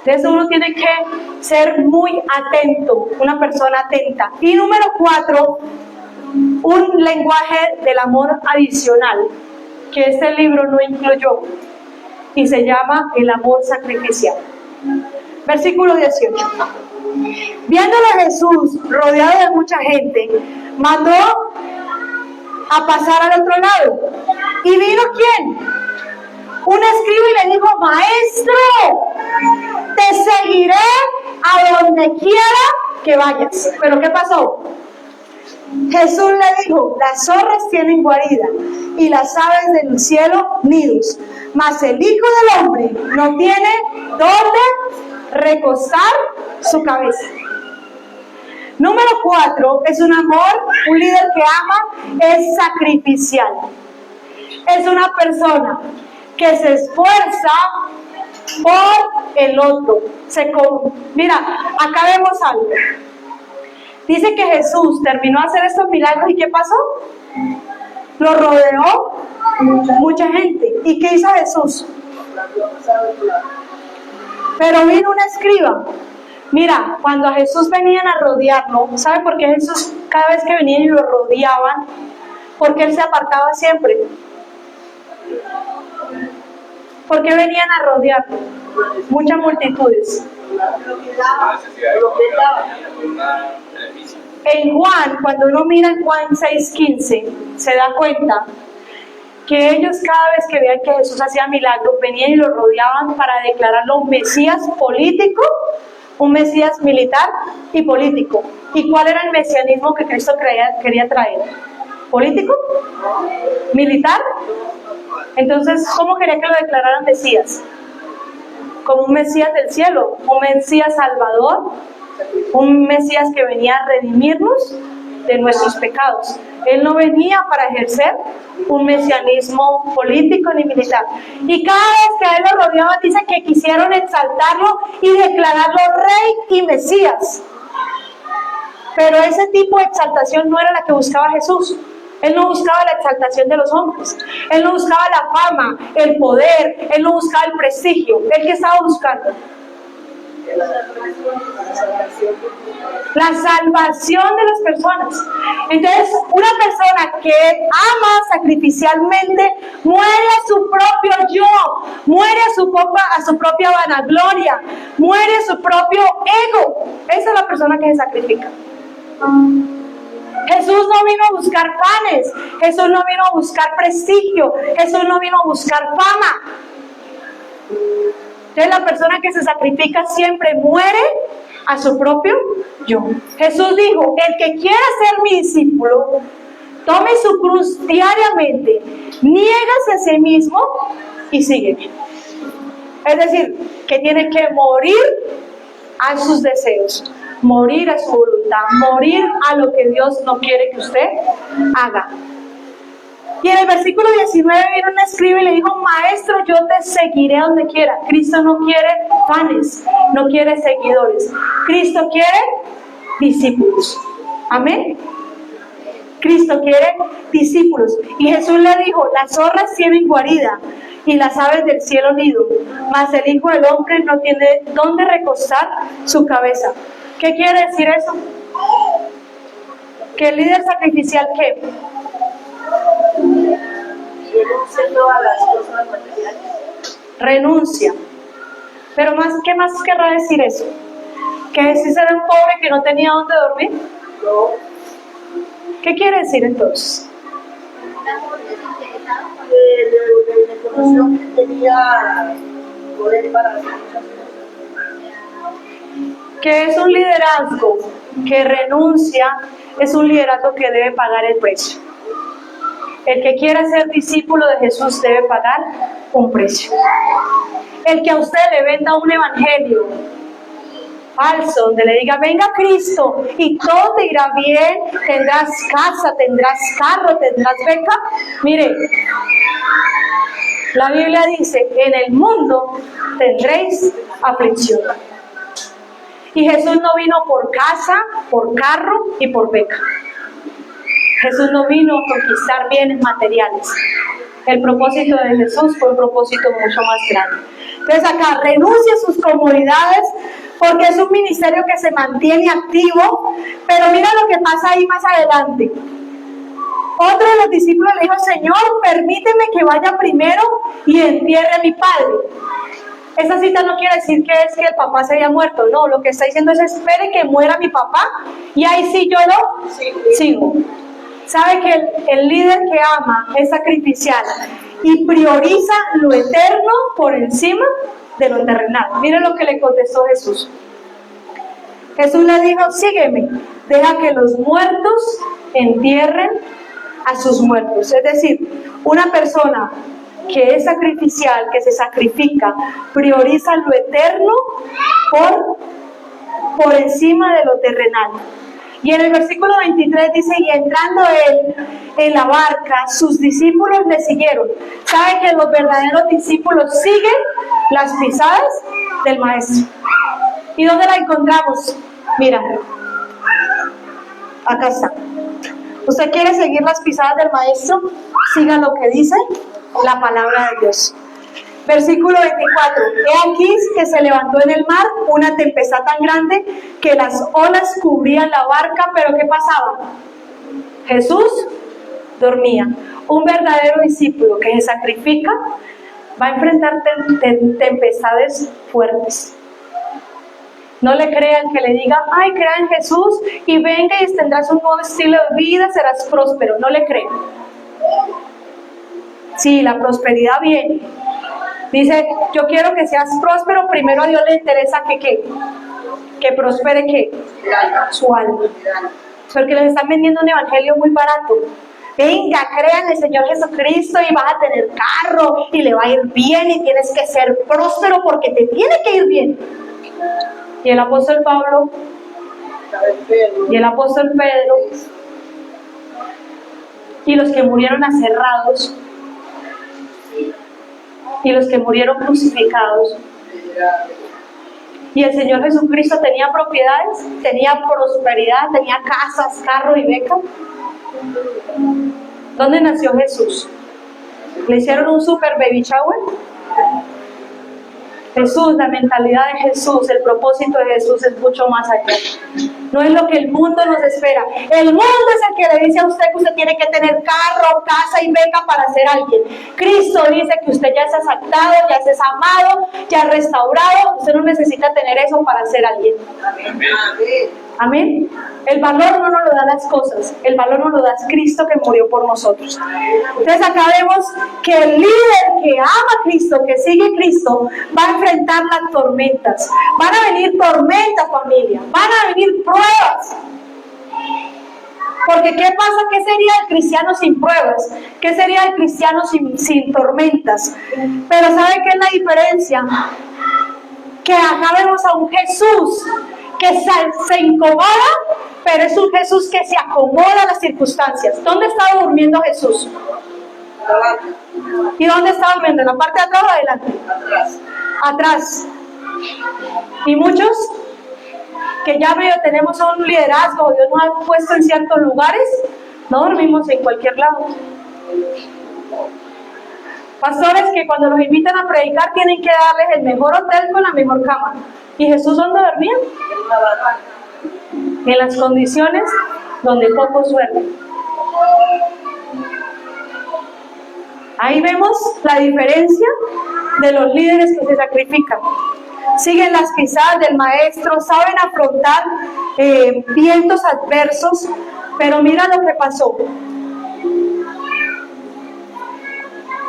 De eso uno tiene que ser muy atento, una persona atenta. Y número 4, un lenguaje del amor adicional que este libro no incluyó y se llama el amor sacrificial. Versículo 18. Viéndolo a Jesús rodeado de mucha gente, mandó a pasar al otro lado. ¿Y vino quién? Un escriba y le dijo: Maestro, te seguiré a donde quiera que vayas. ¿Pero qué pasó? Jesús le dijo: las zorras tienen guarida y las aves del cielo nidos, mas el Hijo del Hombre no tiene dónde recostar su cabeza. Número 4 es un amor, un líder que ama es sacrificial. Es una persona que se esfuerza por el otro. Mira, acá vemos algo. Dice que Jesús terminó de hacer estos milagros y ¿qué pasó? Lo rodeó mucha gente. ¿Y qué hizo Jesús? Pero vino un escriba. Mira, cuando a Jesús venían a rodearlo, ¿sabe por qué Jesús cada vez que venían y lo rodeaban? Porque él se apartaba siempre. ¿Por qué venían a rodearlo? Muchas multitudes. En Juan, cuando uno mira en Juan 6:15, se da cuenta que ellos cada vez que veían que Jesús hacía milagros, venían y lo rodeaban para declararlo un Mesías político, un Mesías militar y político. ¿Y cuál era el mesianismo que Cristo quería traer? ¿Político? ¿Militar? Entonces, ¿cómo quería que lo declararan Mesías? Como un Mesías del cielo, un Mesías salvador, un Mesías que venía a redimirnos de nuestros pecados. Él no venía para ejercer un mesianismo político ni militar. Y cada vez que a él lo rodeaban, dice que quisieron exaltarlo y declararlo rey y Mesías. Pero ese tipo de exaltación no era la que buscaba Jesús. Él no buscaba la exaltación de los hombres. Él no buscaba la fama, el poder. Él no buscaba el prestigio. ¿Él qué estaba buscando? La salvación de las personas. Entonces, una persona que ama sacrificialmente muere a su propio yo, muere a su propia vanagloria, muere a su propio ego. Esa es la persona que se sacrifica. Jesús no vino a buscar panes, Jesús no vino a buscar prestigio, Jesús no vino a buscar fama. Entonces la persona que se sacrifica siempre muere a su propio yo. Jesús dijo: el que quiera ser mi discípulo, tome su cruz diariamente, niégase a sí mismo y sígueme. Es decir, que tiene que morir a sus deseos, morir a su voluntad, morir a lo que Dios no quiere que usted haga. Y en el versículo 19 vino un escriba y le dijo: Maestro, yo te seguiré donde quiera. Cristo no quiere fans, no quiere seguidores. Cristo quiere discípulos. Amén. Cristo quiere discípulos. Y Jesús le dijo: las zorras tienen guarida y las aves del cielo nido, mas el Hijo del Hombre no tiene dónde recostar su cabeza. ¿Qué quiere decir eso? Que el líder sacrificial, ¿qué? Renuncia a todas las cosas materiales. Renuncia. Pero ¿qué más querrá decir eso? ¿Que Jesús era un pobre que no tenía dónde dormir? No. ¿Qué quiere decir entonces? De información que tenía poder para hacer muchas cosas. Que es un liderazgo que renuncia, es un liderazgo que debe pagar el precio. El que quiera ser discípulo de Jesús debe pagar un precio. El que a usted le venda un evangelio falso, donde le diga: venga Cristo y todo te irá bien, tendrás casa, tendrás carro, tendrás beca. Mire, la Biblia dice: en el mundo tendréis aflicción. Y Jesús no vino por casa, por carro y por beca. Jesús no vino a conquistar bienes materiales. El propósito de Jesús fue un propósito mucho más grande. Entonces acá renuncia a sus comodidades, porque es un ministerio que se mantiene activo. Pero mira lo que pasa ahí más adelante. Otro de los discípulos le dijo, Señor, permíteme que vaya primero y entierre a mi padre. Esa cita no quiere decir que es que el papá se haya muerto, no, lo que está diciendo es espere que muera mi papá y ahí sí yo lo sigo. Sabe que el líder que ama es sacrificial y prioriza lo eterno por encima de lo terrenal. Miren lo que le contestó Jesús. Jesús le dijo, sígueme, deja que los muertos entierren a sus muertos. Es decir, una persona que es sacrificial, que se sacrifica, prioriza lo eterno por encima de lo terrenal. Y en el versículo 23 dice, y entrando él en la barca, sus discípulos le siguieron. ¿Sabe que los verdaderos discípulos siguen las pisadas del maestro? ¿Y dónde la encontramos? Mira, acá está. ¿Usted quiere seguir las pisadas del maestro? Siga lo que dice la palabra de Dios. Versículo 24. He aquí que se levantó en el mar una tempestad tan grande que las olas cubrían la barca, pero ¿qué pasaba? Jesús dormía. Un verdadero discípulo que se sacrifica va a enfrentar tempestades fuertes. No le crean que le diga, ay, crea en Jesús y venga y tendrás un nuevo estilo de vida, serás próspero. No le crean. Sí, la prosperidad viene. Dice, yo quiero que seas próspero, primero a Dios le interesa que prospere ¿qué? Su alma. Porque les están vendiendo un evangelio muy barato. Venga, crean en el Señor Jesucristo y vas a tener carro y le va a ir bien y tienes que ser próspero porque te tiene que ir bien. Y el apóstol Pablo y el apóstol Pedro y los que murieron aserrados y los que murieron crucificados. Y el Señor Jesucristo tenía propiedades, tenía prosperidad, tenía casas, carro y beca. ¿Dónde nació Jesús? ¿Le hicieron un super baby shower? Jesús, la mentalidad de Jesús, el propósito de Jesús es mucho más allá. No es lo que el mundo nos espera. El mundo es el que le dice a usted que usted tiene que tener carro, casa y beca para ser alguien. Cristo dice que usted ya es aceptado, ya es amado, ya es restaurado. Usted no necesita tener eso para ser alguien. Amén. El valor no nos lo dan las cosas, el valor nos lo da Cristo que murió por nosotros. Entonces acá vemos que el líder que ama a Cristo, que sigue a Cristo, va a enfrentar las tormentas. Van a venir tormentas, familia, van a venir pruebas. Porque ¿qué pasa? ¿Qué sería el cristiano sin pruebas? ¿Qué sería el cristiano sin tormentas? Pero ¿sabe qué es la diferencia? Que acá vemos a un Jesús que se incomoda, pero es un Jesús que se acomoda a las circunstancias. ¿Dónde estaba durmiendo Jesús? ¿Y dónde estaba durmiendo? ¿En la parte de atrás o adelante? Atrás. Y muchos que ya medio tenemos un liderazgo, Dios nos ha puesto en ciertos lugares, no dormimos en cualquier lado. Pastores que cuando los invitan a predicar tienen que darles el mejor hotel con la mejor cama. ¿Y Jesús dónde dormía? En las condiciones donde pocos duermen. Ahí vemos la diferencia de los líderes que se sacrifican. Siguen las pisadas del maestro, saben afrontar vientos adversos, pero mira lo que pasó.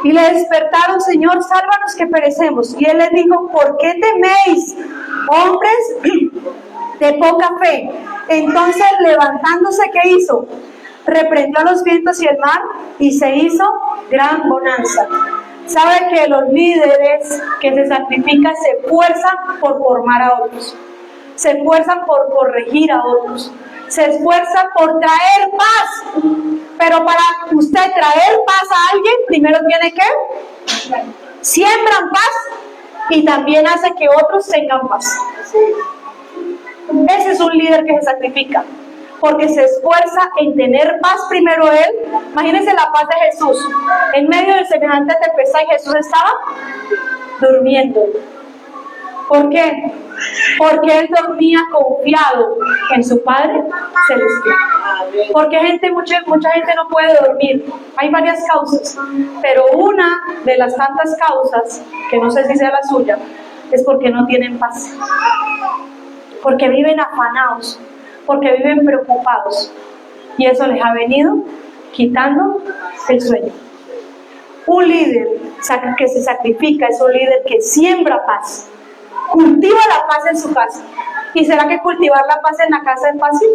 Y le despertaron, Señor, sálvanos que perecemos. Y él les dijo, ¿por qué teméis, hombres de poca fe? Entonces, levantándose, ¿qué hizo? Reprendió a los vientos y el mar y se hizo gran bonanza. Sabe que los líderes que se sacrifican se esfuerzan por formar a otros, se esfuerzan por corregir a otros, se esfuerzan por traer paz. Pero para usted traer paz a alguien, primero tiene que siembran paz y también hace que otros tengan paz. Ese es un líder que se sacrifica, porque se esfuerza en tener paz primero él. Imagínense la paz de Jesús. En medio de semejante tempestad y Jesús estaba durmiendo. ¿Por qué? Porque él dormía confiado en su Padre Celestial. Porque mucha gente no puede dormir. Hay varias causas, pero una de las tantas causas, que no sé si sea la suya, es porque no tienen paz. Porque viven afanados, porque viven preocupados. Y eso les ha venido quitando el sueño. Un líder que se sacrifica es un líder que siembra paz. Cultiva la paz en su casa. ¿Y será que cultivar la paz en la casa es fácil?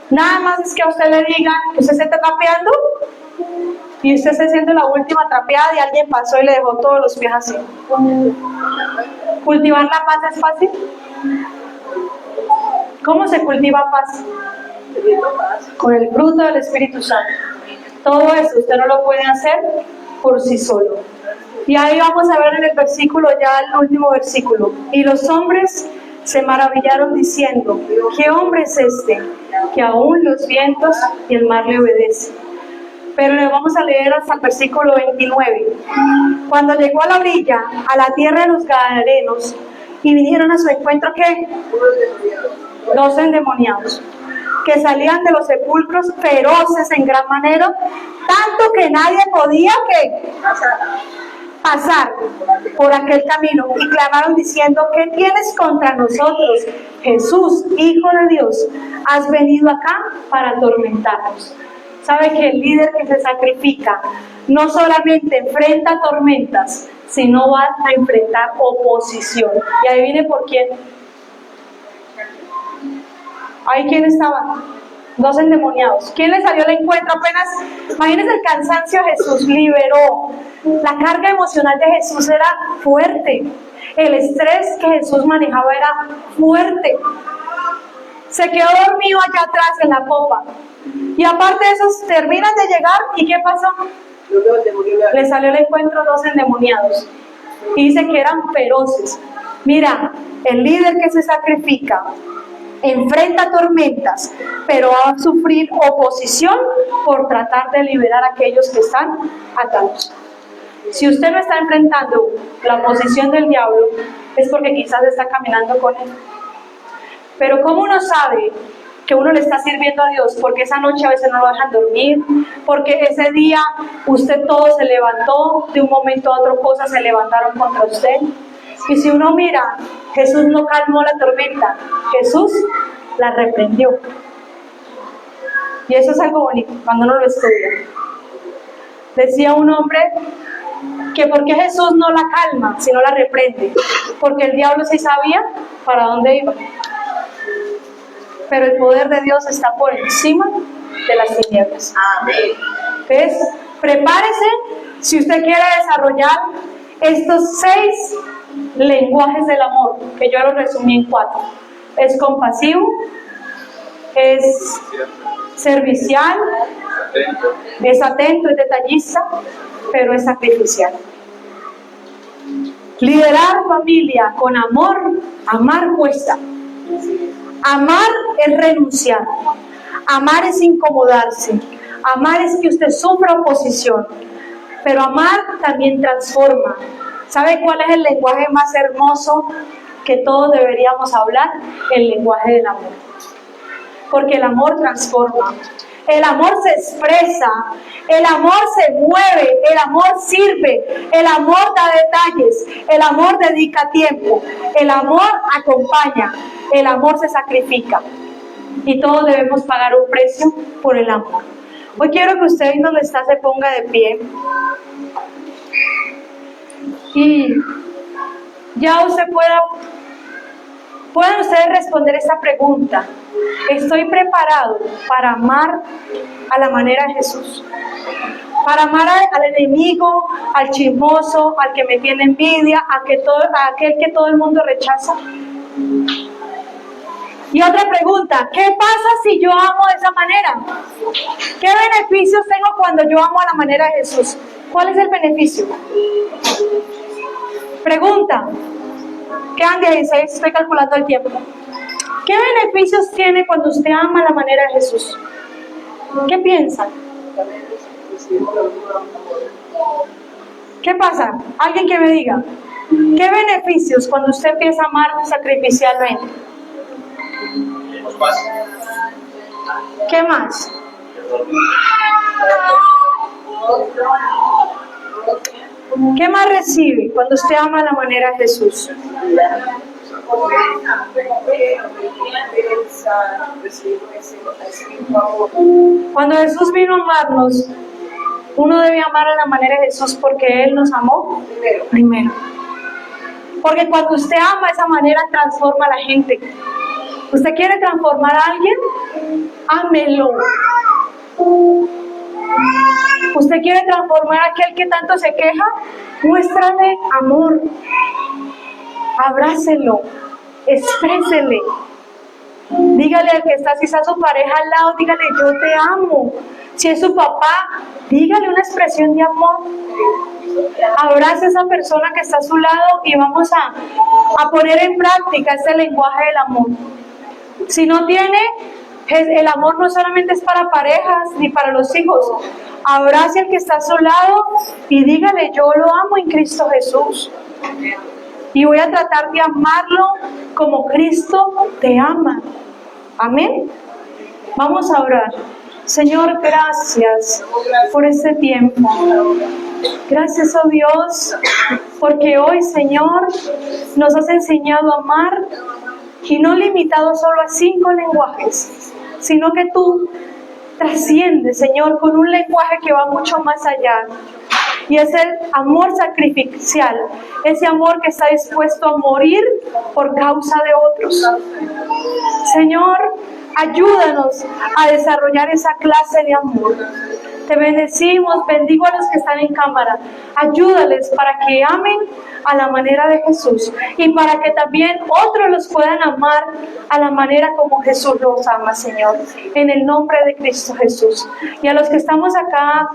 Nada más es que a usted le diga que usted se está trapeando y usted se siente la última trapeada y alguien pasó y le dejó todos los pies así. ¿Cultivar la paz es fácil? ¿Cómo se cultiva paz? Con el fruto del Espíritu Santo. Todo eso usted no lo puede hacer por sí solo. Y ahí vamos a ver en el versículo, ya el último versículo. Y los hombres se maravillaron diciendo, ¿qué hombre es este que aún los vientos y el mar le obedecen? Pero le vamos a leer hasta el versículo 29. Cuando llegó a la orilla, a la tierra de los Gadarenos, y vinieron a su encuentro, ¿qué? 2 endemoniados, que salían de los sepulcros feroces en gran manera, tanto que nadie podía pasar por aquel camino, y clamaron diciendo, ¿qué tienes contra nosotros, Jesús, Hijo de Dios? Has venido acá para atormentarnos. ¿Sabe que el líder que se sacrifica no solamente enfrenta tormentas, sino va a enfrentar oposición? Y adivine por quién. ¿Ahí quién estaba? 2 endemoniados. ¿Quién le salió al encuentro? Apenas, imagínense el cansancio, Jesús liberó. La carga emocional de Jesús era fuerte. El estrés que Jesús manejaba era fuerte. Se quedó dormido allá atrás en la popa. Y aparte de eso, terminan de llegar, ¿y qué pasó? Le salió al encuentro 2 endemoniados. Y dice que eran feroces. Mira, el líder que se sacrifica enfrenta tormentas, pero va a sufrir oposición por tratar de liberar a aquellos que están atados. Si usted no está enfrentando la oposición del diablo, es porque quizás está caminando con él. Pero ¿cómo uno sabe que uno le está sirviendo a Dios? Porque esa noche a veces no lo dejan dormir, porque ese día usted todo se levantó, de un momento a otro cosas se levantaron contra usted. Y si uno mira, Jesús no calmó la tormenta, Jesús la reprendió. Y eso es algo bonito cuando uno lo estudia. Decía un hombre que por qué Jesús no la calma, sino la reprende, porque el diablo sí sabía para dónde iba. Pero el poder de Dios está por encima de las tinieblas. Amén. Entonces, prepárese si usted quiere desarrollar estos 6 lenguajes del amor, que yo los resumí en 4. Es compasivo, es servicial, es atento, es detallista, pero es sacrificial. Liderar familia con amor, amar cuesta. Amar es renunciar, amar es incomodarse, amar es que usted sufra oposición, pero amar también transforma. ¿Sabe cuál es el lenguaje más hermoso que todos deberíamos hablar? El lenguaje del amor. Porque el amor transforma, el amor se expresa, el amor se mueve, el amor sirve, el amor da detalles, el amor dedica tiempo, el amor acompaña, el amor se sacrifica. Y todos debemos pagar un precio por el amor. Hoy quiero que usted donde está se ponga de pie. Y ya usted puedan ustedes responder esta pregunta. ¿Estoy preparado para amar a la manera de Jesús? Para amar al enemigo, al chismoso, al que me tiene envidia, a aquel que todo el mundo rechaza. Y otra pregunta, ¿qué pasa si yo amo de esa manera? ¿Qué beneficios tengo cuando yo amo a la manera de Jesús? ¿Cuál es el beneficio? Pregunta. Quedan 16, estoy calculando el tiempo. ¿Qué beneficios tiene cuando usted ama a la manera de Jesús? ¿Qué piensan? ¿Qué pasa? Alguien que me diga. ¿Qué beneficios cuando usted empieza a amar sacrificialmente? ¿Qué más? ¿Qué más recibe cuando usted ama a la manera de Jesús? Cuando Jesús vino a amarnos, uno debe amar a la manera de Jesús porque Él nos amó primero. Porque cuando usted ama de esa manera, transforma a la gente. ¿Usted quiere transformar a alguien? Ámelo. ¿Usted quiere transformar a aquel que tanto se queja? Muéstrale amor. Abrácelo. Exprésele. Dígale al que está, si está su pareja al lado, dígale yo te amo. Si es su papá, dígale una expresión de amor. Abrace a esa persona que está a su lado y vamos a poner en práctica este lenguaje del amor. Si no tiene, el amor no solamente es para parejas ni para los hijos. Abrace al que está a su lado y dígale yo lo amo en Cristo Jesús. Y voy a tratar de amarlo como Cristo te ama. Amén. Vamos a orar. Señor, gracias por este tiempo. Gracias, oh Dios, porque hoy, Señor, nos has enseñado a amar y no limitado solo a 5 lenguajes, sino que tú trasciendes, Señor, con un lenguaje que va mucho más allá. Y es el amor sacrificial, ese amor que está dispuesto a morir por causa de otros. Señor, ayúdanos a desarrollar esa clase de amor. Te bendecimos, bendigo a los que están en cámara. Ayúdales para que amen a la manera de Jesús y para que también otros los puedan amar a la manera como Jesús los ama, Señor. En el nombre de Cristo Jesús. Y a los que estamos acá...